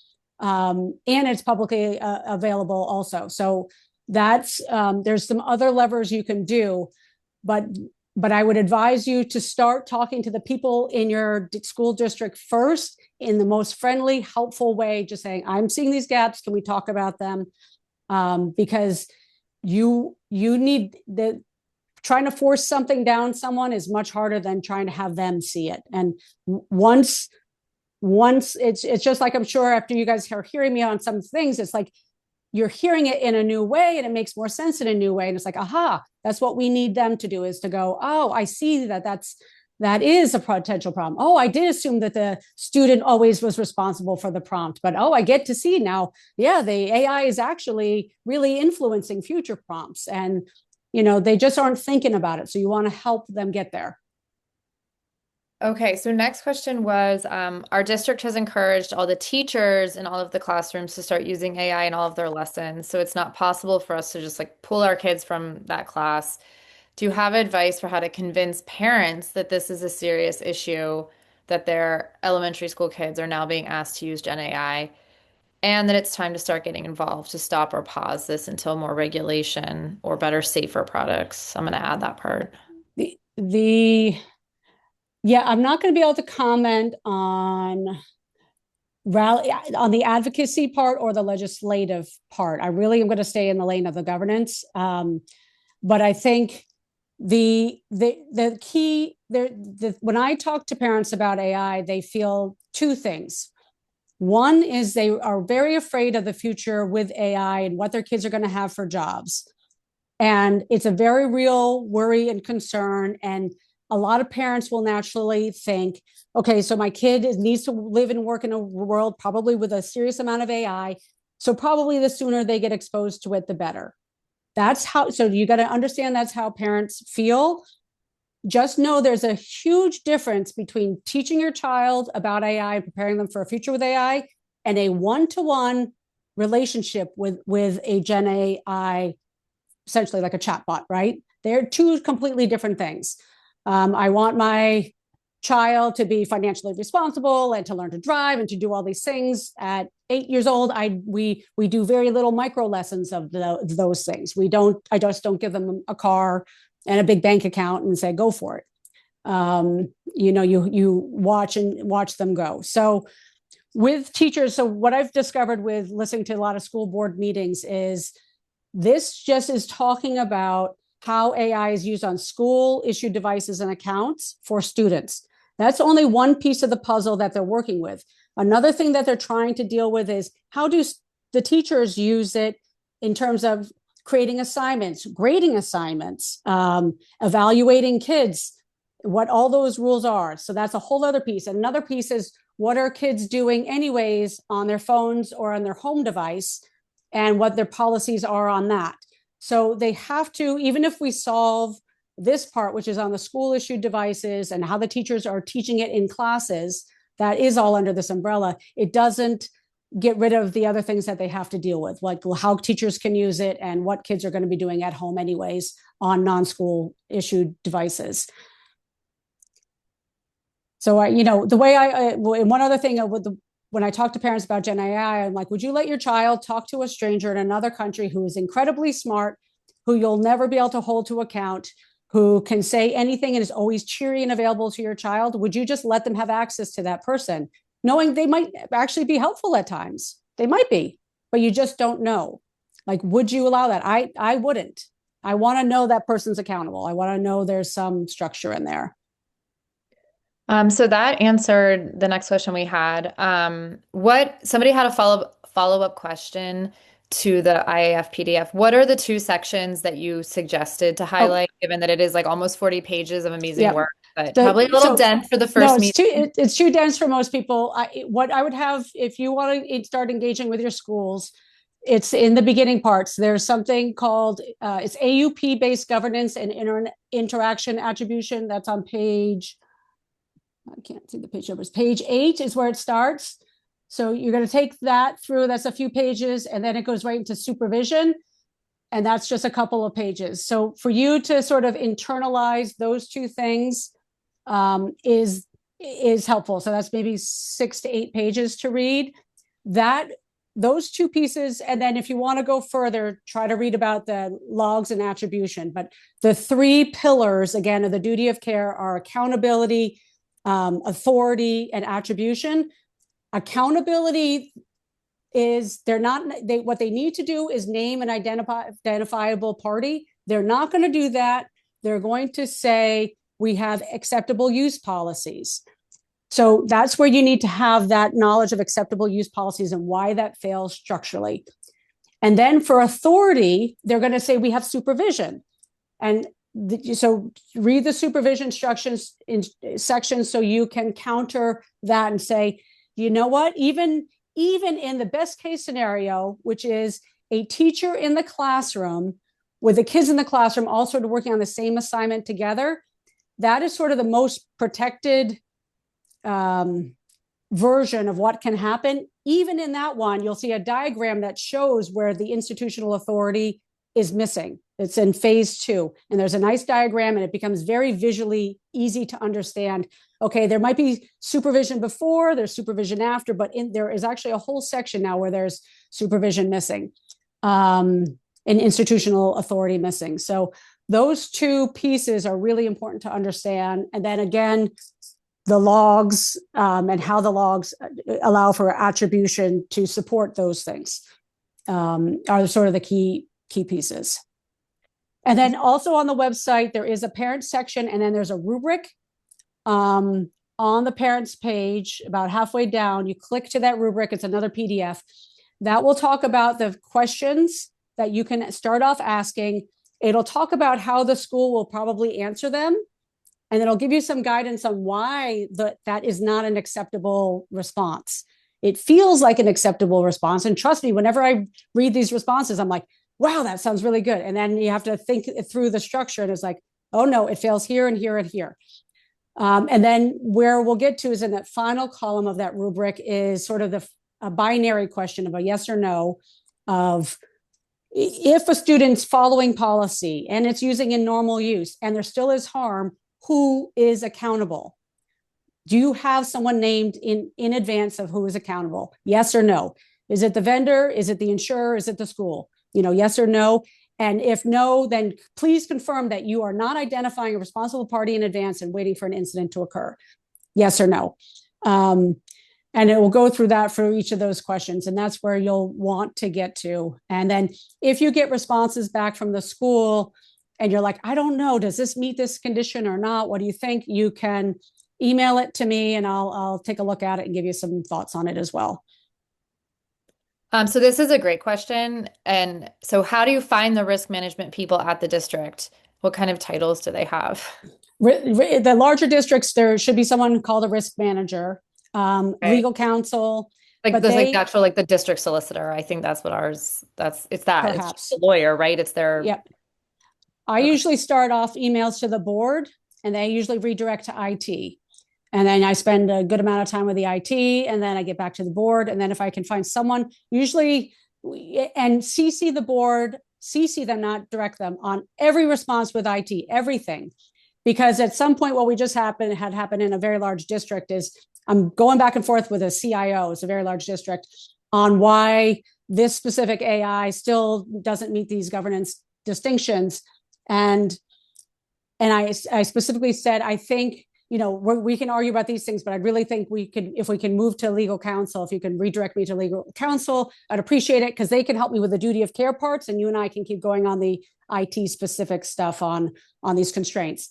And it's publicly available also. So that's there's some other levers you can do, but I would advise you to start talking to the people in your school district first in the most friendly, helpful way, just saying, I'm seeing these gaps. Can we talk about them? Because you need the trying to force something down someone is much harder than trying to have them see it. And once it's just like, I'm sure after you guys are hearing me on some things, it's like you're hearing it in a new way and it makes more sense in a new way. And it's like, aha, that's what we need them to do, is to go, oh, I see that is a potential problem. Oh, I did assume that the student always was responsible for the prompt, but oh, I get to see now, yeah, the AI is actually really influencing future prompts. And, they just aren't thinking about it. So you want to help them get there. Okay, so next question was, our district has encouraged all the teachers in all of the classrooms to start using AI in all of their lessons. So it's not possible for us to just like pull our kids from that class. Do you have advice for how to convince parents that this is a serious issue, that their elementary school kids are now being asked to use Gen AI, and that it's time to start getting involved to stop or pause this until more regulation or better, safer products? I'm going to add that part. The Yeah, I'm not going to be able to comment on the advocacy part or the legislative part. I really am going to stay in the lane of the governance. But I think the key there, when I talk to parents about AI, they feel two things. One is they are very afraid of the future with AI and what their kids are going to have for jobs. And it's a very real worry and concern. And a lot of parents will naturally think, okay, so my kid needs to live and work in a world probably with a serious amount of AI. So probably the sooner they get exposed to it, the better. So you got to understand that's how parents feel. Just know there's a huge difference between teaching your child about AI and preparing them for a future with AI and a one-to-one relationship with a Gen AI, essentially like a chatbot, right? They're two completely different things. I want my child to be financially responsible and to learn to drive and to do all these things. At 8 years old, we do very little micro lessons of those things. I just don't give them a car and a big bank account and say, go for it. You watch them go. So with teachers, so what I've discovered with listening to a lot of school board meetings is this just is talking about how AI is used on school issued devices and accounts for students. That's only one piece of the puzzle that they're working with. Another thing that they're trying to deal with is how do the teachers use it in terms of creating assignments, grading assignments, evaluating kids, what all those rules are. So that's a whole other piece. Another piece is what are kids doing anyways on their phones or on their home device and what their policies are on that. So they have to, even if we solve this part, which is on the school issued devices and how the teachers are teaching it in classes, that is all under this umbrella. It doesn't get rid of the other things that they have to deal with, like how teachers can use it and what kids are going to be doing at home anyways on non-school issued devices. So the way and one other thing when I talk to parents about Gen AI, I'm like, would you let your child talk to a stranger in another country who is incredibly smart, who you'll never be able to hold to account, who can say anything and is always cheery and available to your child? Would you just let them have access to that person, knowing they might actually be helpful at times? They might be, but you just don't know. Like, would you allow that? I wouldn't. I want to know that person's accountable. I want to know there's some structure in there. So that answered the next question we had. Somebody had a follow-up question to the IAF PDF. What are the two sections that you suggested to highlight, given that it is like almost 40 pages of amazing work, but probably a little dense for the first meeting? It's too dense for most people. What I would have, if you want to start engaging with your schools, it's in the beginning parts. There's something called, it's AUP-based governance and interaction attribution. That's on page, I can't see the page numbers. Page 8 is where it starts. So you're going to take that through. That's a few pages, and then it goes right into supervision. And that's just a couple of pages. So for you to sort of internalize those two things is is helpful. So that's maybe 6 to 8 pages to read. That those two pieces, and then if you want to go further, try to read about the logs and attribution. But the three pillars again of the duty of care are accountability, authority, and attribution. Accountability is they're not they what they need to do is name an identifiable party. They're not going to do that. They're going to say we have acceptable use policies. So that's where you need to have that knowledge of acceptable use policies and why that fails structurally. And then for authority, they're going to say we have supervision. And so read the supervision instructions in sections so you can counter that and say, you know what, even in the best case scenario, which is a teacher in the classroom with the kids in the classroom all sort of working on the same assignment together, that is sort of the most protected version of what can happen. Even in that one, you'll see a diagram that shows where the institutional authority is missing. It's in phase 2. And there's a nice diagram and it becomes very visually easy to understand. Okay, there might be supervision before, there's supervision after, but there is actually a whole section now where there's supervision missing, and institutional authority missing. So those two pieces are really important to understand. And then again, the logs and how the logs allow for attribution to support those things are sort of the key pieces. And then also on the website, there is a parent section, and then there's a rubric on the parents page about halfway down. You click to that rubric. It's another PDF that will talk about the questions that you can start off asking. It'll talk about how the school will probably answer them. And it'll give you some guidance on why that is not an acceptable response. It feels like an acceptable response. And trust me, whenever I read these responses, I'm like, wow, that sounds really good. And then you have to think through the structure. And it's like, oh no, it fails here and here and here. And then where we'll get to is in that final column of that rubric is sort of a binary question of a yes or no of if a student's following policy and it's using in normal use and there still is harm, who is accountable? Do you have someone named in advance of who is accountable? Yes or no? Is it the vendor? Is it the insurer? Is it the school? Yes or no? And if no, then please confirm that you are not identifying a responsible party in advance and waiting for an incident to occur. Yes or no? And it will go through that for each of those questions. And that's where you'll want to get to. And then if you get responses back from the school, and you're like, I don't know, does this meet this condition or not? What do you think? You can email it to me and I'll take a look at it and give you some thoughts on it as well. So this is a great question. And so how do you find the risk management people at the district? What kind of titles do they have? The larger districts, there should be someone called a risk manager, Okay. legal counsel, Like but there's like they actual like the district solicitor. I think that's what ours, it's that. It's just perhaps, a lawyer, right? It's their yep. I okay. usually start off emails to the board and they usually redirect to IT. And then I spend a good amount of time with the IT and then I get back to the board. And then if I can find someone, usually, and CC the board, CC them, not direct them on every response with IT, everything. Because at some point, what we just had happened in a very large district is I'm going back and forth with a CIO, it's a very large district, on why this specific AI still doesn't meet these governance distinctions. And I specifically said, I think, we can argue about these things, but I really think if we can move to legal counsel, if you can redirect me to legal counsel, I'd appreciate it because they can help me with the duty of care parts, and you and I can keep going on the IT specific stuff on these constraints.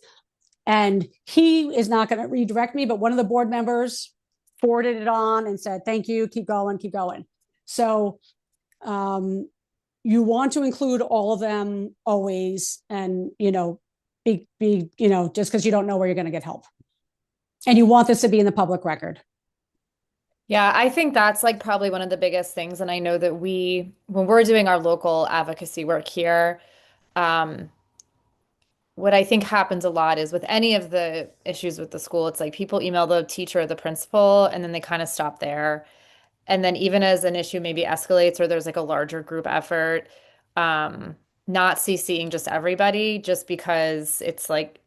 And he is not going to redirect me, but one of the board members forwarded it on and said, thank you, keep going, keep going. So you want to include all of them always, and be just because you don't know where you're going to get help, and you want this to be in the public record. Yeah, I think that's like probably one of the biggest things. And I know that when we're doing our local advocacy work here, um, what I think happens a lot is with any of the issues with the school, it's like people email the teacher or the principal, and then they kind of stop there. And then even as an issue maybe escalates or there's like a larger group effort, um, not CCing just everybody, just because it's like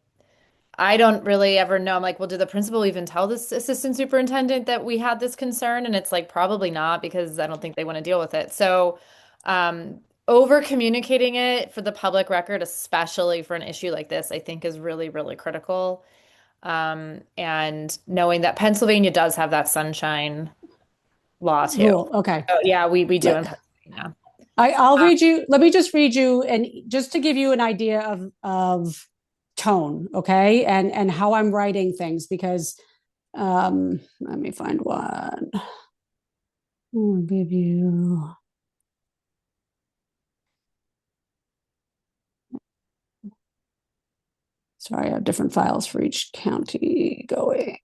I don't really ever know. I'm like, well, did the principal even tell this assistant superintendent that we had this concern? And it's like, probably not, because I don't think they want to deal with it. So, over communicating it for the public record, especially for an issue like this, I think is really, really critical. And knowing that Pennsylvania does have that sunshine law too. Rule. Okay. Oh, yeah, we do in Pennsylvania. I'll read you. Let me just read you, and just to give you an idea of tone, okay, and how I'm writing things, because let me find one. I'll give you. Sorry, I have different files for each county going.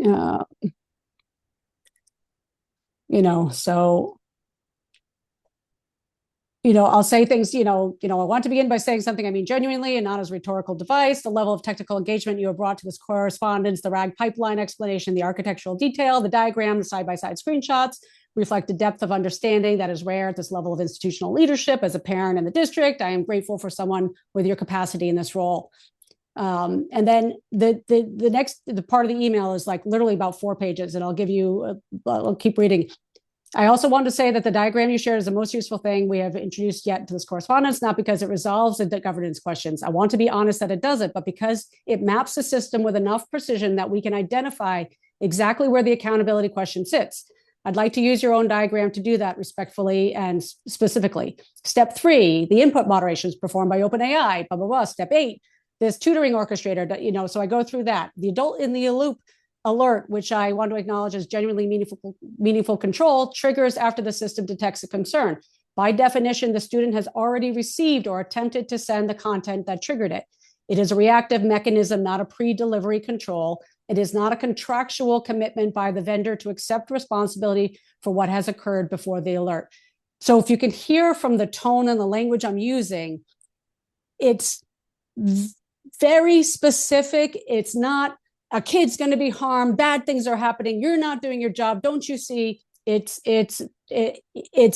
Uh, so I'll say things, I want to begin by saying something I mean genuinely and not as a rhetorical device. The level of technical engagement you have brought to this correspondence, the RAG pipeline explanation, the architectural detail, the diagram, the side-by-side screenshots reflect a depth of understanding that is rare at this level of institutional leadership. As a parent in the district, I am grateful for someone with your capacity in this role. And then the next part of the email is like literally about 4 pages, and I'll keep reading. I also want to say that the diagram you shared is the most useful thing we have introduced yet to this correspondence, not because it resolves the governance questions. I want to be honest that it doesn't, but because it maps the system with enough precision that we can identify exactly where the accountability question sits. I'd like to use your own diagram to do that respectfully and specifically. Step 3, the input moderation is performed by OpenAI, blah, blah, blah. Step 8, this tutoring orchestrator, so I go through that. The adult in the loop alert, which I want to acknowledge as genuinely meaningful control, triggers after the system detects a concern. By definition, the student has already received or attempted to send the content that triggered it. It is a reactive mechanism, not a pre-delivery control. It is not a contractual commitment by the vendor to accept responsibility for what has occurred before the alert. So if you can hear from the tone and the language I'm using, it's very specific. It's not a kid's going to be harmed, bad things are happening, you're not doing your job, don't you see? It's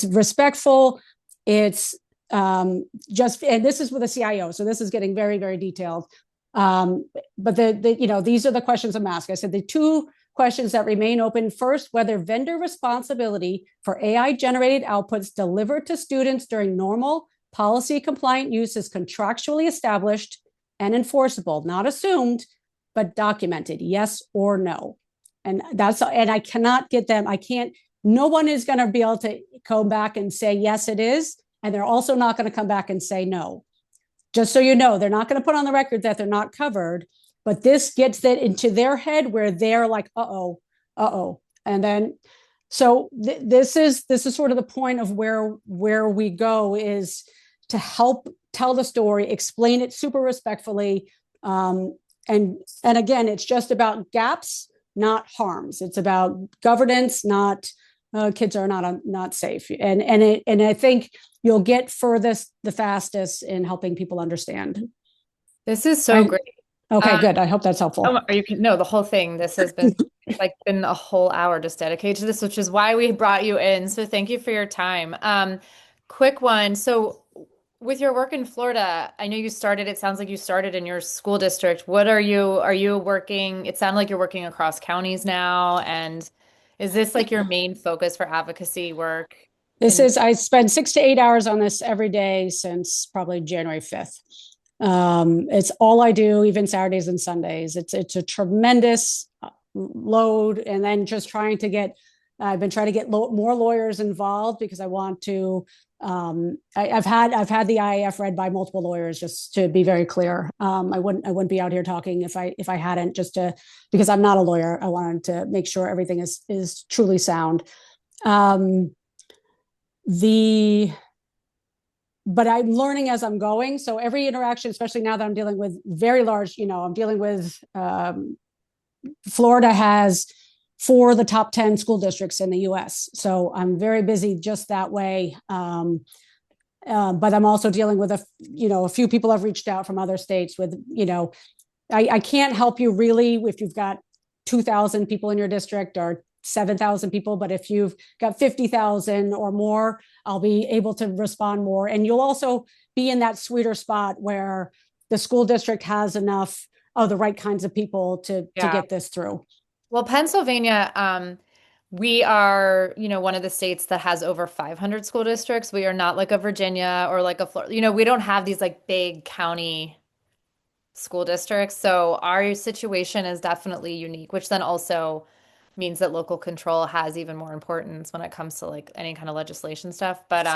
respectful. It's just, and this is with a CIO, so this is getting very, very detailed. But these are the questions I'm asking. I said the 2 questions that remain open. First, whether vendor responsibility for AI generated outputs delivered to students during normal policy compliant use is contractually established and enforceable, not assumed, but documented, yes or no. And I cannot get them. No one is going to be able to come back and say, yes, it is. And they're also not going to come back and say no. Just so you know, they're not going to put on the record that they're not covered, but this gets that into their head where they're like, uh-oh. And then, so this is sort of the point of where we go, is to help tell the story, explain it super respectfully, and again, it's just about gaps, not harms. It's about governance, not kids are not safe. And I think you'll get furthest the fastest in helping people understand. This is so great. Okay, good. I hope that's helpful. No, the whole thing. This has been been a whole hour just dedicated to this, which is why we brought you in. So thank you for your time. Quick one. So with your work in Florida, I know it sounds like you started in your school district. Are you working? It sounded like you're working across counties now. And is this like your main focus for advocacy work? I spend 6 to 8 hours on this every day since probably January 5th. It's all I do, even Saturdays and Sundays. It's a tremendous load. And then just I've been trying to get more lawyers involved, because I want to, I've had the IAF read by multiple lawyers, just to be very clear. I wouldn't be out here talking if I hadn't, because I'm not a lawyer. I wanted to make sure everything is truly sound. But I'm learning as I'm going. So every interaction, especially now that I'm dealing with very large, I'm dealing with, Florida has 4 of the top 10 school districts in the US. So I'm very busy just that way. But I'm also dealing with a few people have reached out from other states with, I can't help you really if you've got 2,000 people in your district or 7,000 people, but if you've got 50,000 or more, I'll be able to respond more. And you'll also be in that sweeter spot where the school district has enough of the right kinds of people to Yeah. get this through. Well, Pennsylvania, we are, one of the states that has over 500 school districts. We are not like a Virginia or like a Florida. We don't have these like big county school districts. So our situation is definitely unique, which then also means that local control has even more importance when it comes to like any kind of legislation stuff. But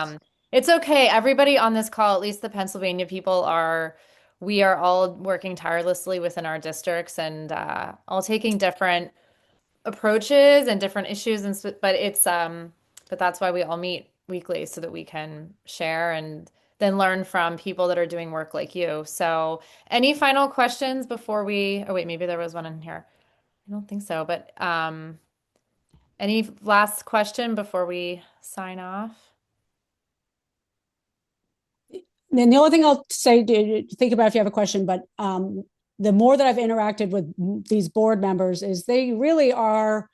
it's okay. Everybody on this call, at least the Pennsylvania people we are all working tirelessly within our districts and all taking different approaches and different issues but that's why we all meet weekly so that we can share and then learn from people that are doing work like you. So, any final questions before oh wait, maybe there was one in here. I don't think so, but any last question before we sign off? Then the only thing I'll say, to think about if you have a question, but the more that I've interacted with these board members is they really are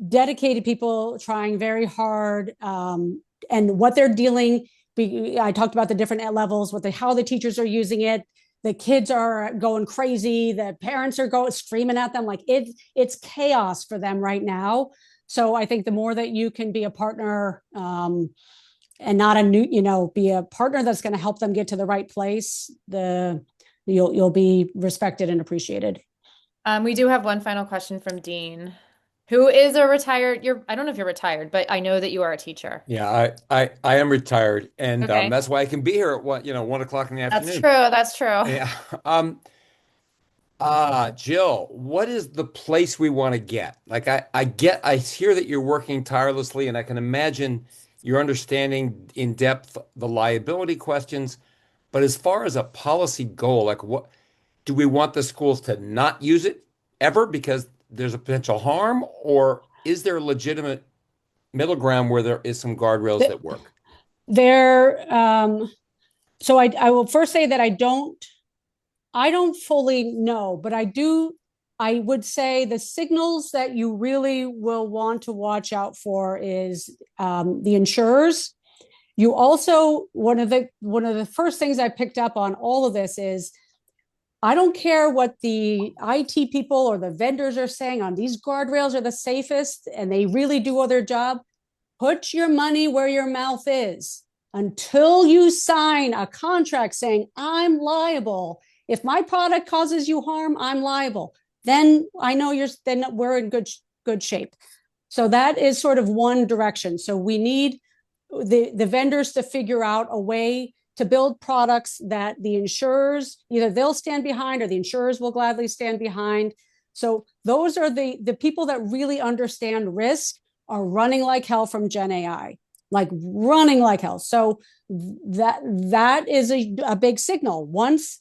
dedicated people trying very hard, and what they're dealing. I talked about the different levels, how the teachers are using it. The kids are going crazy. The parents are going screaming at them. Like it's chaos for them right now. So I think the more that you can be a partner, and not be a partner that's going to help them get to the right place, you'll be respected and appreciated. We do have one final question from Dean, who is a retired, I don't know if you're retired, but I know that you are a teacher. Yeah, I am retired, and Okay. that's why I can be here at 1 o'clock in the That's afternoon. true. That's true. Yeah. Jill, what is the place we want to get? Like I hear that you're working tirelessly, and I can imagine you're understanding in depth the liability questions. But as far as a policy goal, like what do we want the schools to not use it ever because there's a potential harm, or is there a legitimate middle ground where there is some guardrails that work? So I will first say that I don't fully know, but I would say the signals that you really will want to watch out for is the insurers. You also, one of the first things I picked up on all of this is, I don't care what the IT people or the vendors are saying on these guardrails are the safest and they really do all their job. Put your money where your mouth is until you sign a contract saying, I'm liable. If my product causes you harm, I'm liable. Then I know then we're in good shape. So that is sort of one direction. So we need the vendors to figure out a way to build products that the insurers, either they'll stand behind or the insurers will gladly stand behind. So those are the people that really understand risk are running like hell from Gen AI, like running like hell. So that is a big signal. Once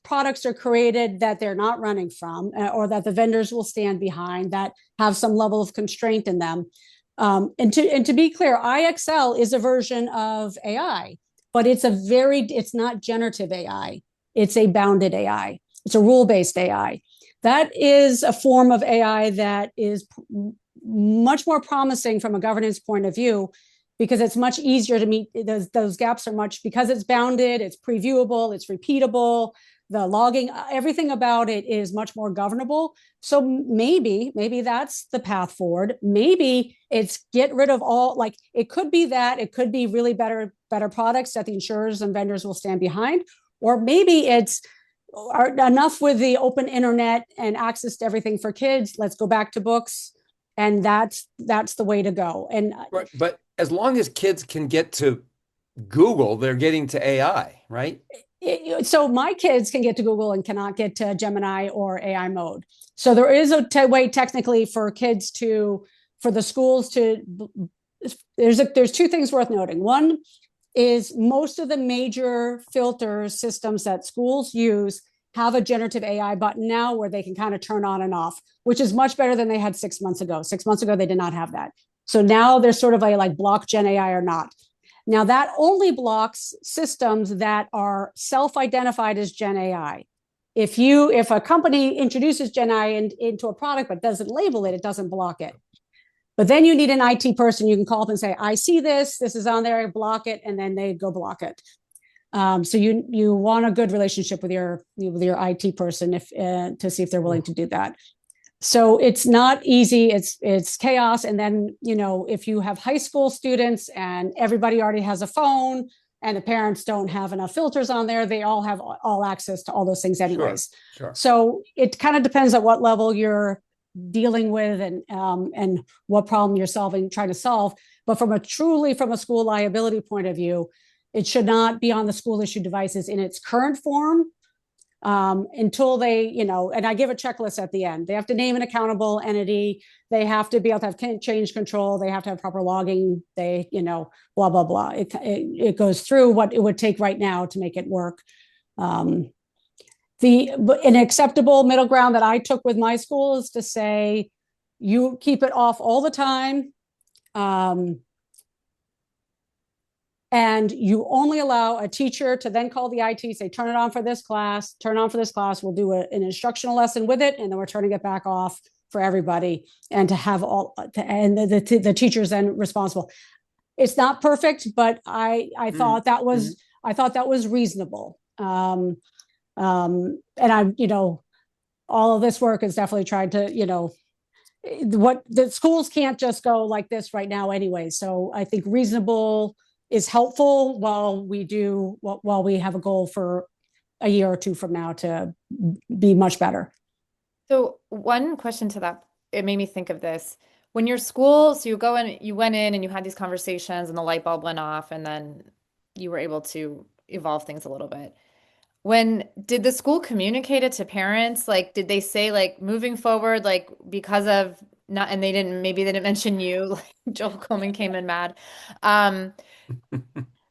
products are created that they're not running from, or that the vendors will stand behind, that have some level of constraint in them. And to be clear, IXL is a version of AI, but it's not generative AI. It's a bounded AI. It's a rule-based AI. That is a form of AI that is much more promising from a governance point of view, because it's much easier to meet those gaps because it's bounded, it's previewable, it's repeatable, the logging, everything about it is much more governable. So maybe that's the path forward. Maybe it's get rid of all, like it could be that, it could be really better products that the insurers and vendors will stand behind, or maybe it's enough with the open internet and access to everything for kids. Let's go back to books. And that's the way to go. And Right, but as long as kids can get to Google, they're getting to AI, right? So my kids can get to Google and cannot get to Gemini or AI mode. So there is a way technically for the schools to. There's two things worth noting. One is most of the major filter systems that schools use have a generative AI button now where they can kind of turn on and off, which is much better than they had 6 months ago. 6 months ago, they did not have that. So now there's sort of a like block Gen AI or not. Now that only blocks systems that are self-identified as Gen AI. If a company introduces Gen AI into a product but doesn't label it, it doesn't block it. But then you need an IT person you can call up and say, I see this is on there, block it, and then they go block it. So you want a good relationship with your IT person if to see if they're willing to do that. So it's not easy. It's chaos. And then, if you have high school students and everybody already has a phone and the parents don't have enough filters on there, they all have all access to all those things anyways. Sure. So it kind of depends at what level you're dealing with and what problem you're trying to solve. But from a school liability point of view, it should not be on the school issued devices in its current form until they, and I give a checklist at the end. They have to name an accountable entity. They have to be able to have change control. They have to have proper logging. They, blah, blah, blah. It goes through what it would take right now to make it work. An acceptable middle ground that I took with my school is to say, you keep it off all the time. And you only allow a teacher to then call the IT, say, turn it on for this class, turn on for this class. We'll do an instructional lesson with it, and then we're turning it back off for everybody, and to have the teachers then responsible. It's not perfect, but I thought that was reasonable. And I, all of this work is definitely tried to, what the schools can't just go like this right now anyway. So I think reasonable is helpful while we have a goal for a year or two from now to be much better. So one question to that, it made me think of this. When your school, so you went in and you had these conversations and the light bulb went off and then you were able to evolve things a little bit. When did the school communicate it to parents? Like, did they say like moving forward, like because of not, and maybe they didn't mention you, like Joel Coleman came in mad. Um,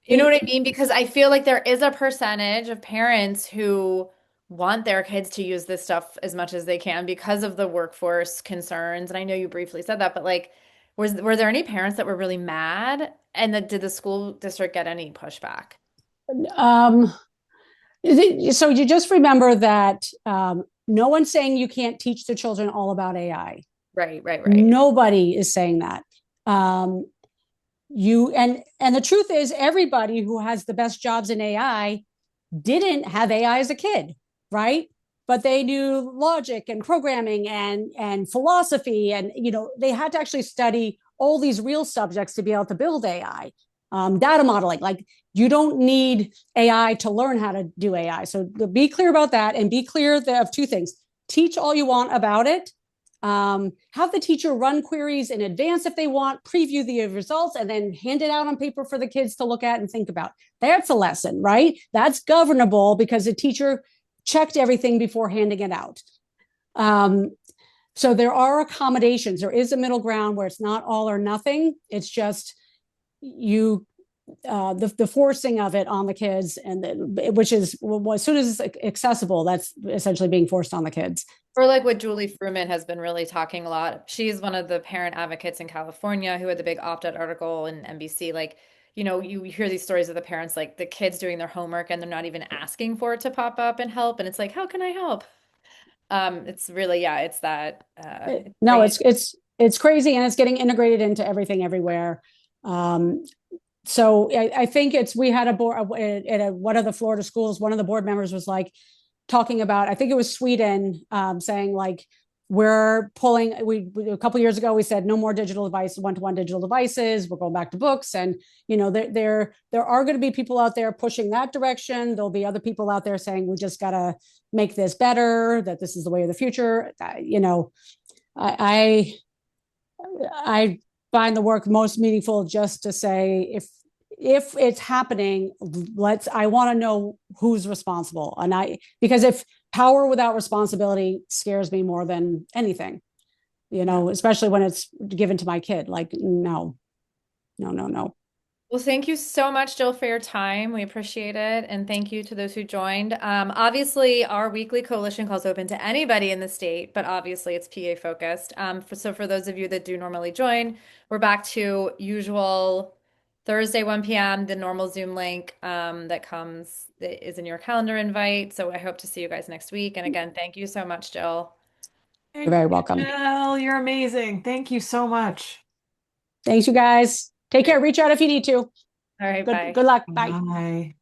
you know what I mean? Because I feel like there is a percentage of parents who want their kids to use this stuff as much as they can because of the workforce concerns. And I know you briefly said that, but like, were there any parents that were really mad? And did the school district get any pushback? Um, so you just remember that no one's saying you can't teach the children all about AI. Right. Nobody is saying that. And the truth is, everybody who has the best jobs in AI didn't have AI as a kid, right? But they knew logic and programming and philosophy, and they had to actually study all these real subjects to be able to build AI. Data modeling, like you don't need AI to learn how to do AI. So be clear about that, and be clear of two things: teach all you want about it. Have the teacher run queries in advance if they want, preview the results, and then hand it out on paper for the kids to look at and think about. That's a lesson, right? That's governable because the teacher checked everything before handing it out. So there are accommodations. There is a middle ground where it's not all or nothing. It's just the forcing of it on the kids, which is, well, as soon as it's accessible, that's essentially being forced on the kids. Or like what Julie Fruman has been really talking a lot. She's one of the parent advocates in California who had the big opt-out article in NBC. Like, you hear these stories of the parents, like the kids doing their homework and they're not even asking for it to pop up and help. And it's like, how can I help? It's really, yeah, it's that. No, it's crazy, and it's getting integrated into everything everywhere. So I think we had a board at one of the Florida schools. One of the board members was like talking about, I think it was Sweden, saying like, we're pulling, a couple of years ago, we said no more digital devices, one-to-one digital devices. We're going back to books. And, there are going to be people out there pushing that direction. There'll be other people out there saying, we just got to make this better, that this is the way of the future. I find the work most meaningful just to say, if it's happening, I want to know who's responsible. Because if power without responsibility scares me more than anything, especially when it's given to my kid, like, no. Well, thank you so much, Jill, for your time. We appreciate it. And thank you to those who joined. Obviously, our weekly coalition calls open to anybody in the state, but obviously it's PA focused. So for those of you that do normally join, we're back to usual Thursday, 1 p.m., the normal Zoom link that is in your calendar invite. So I hope to see you guys next week. And again, thank you so much, Jill. You're very welcome. Jill, you're amazing. Thank you so much. Thanks, you guys. Take care. Reach out if you need to. All right, bye. Good luck. Bye. Bye.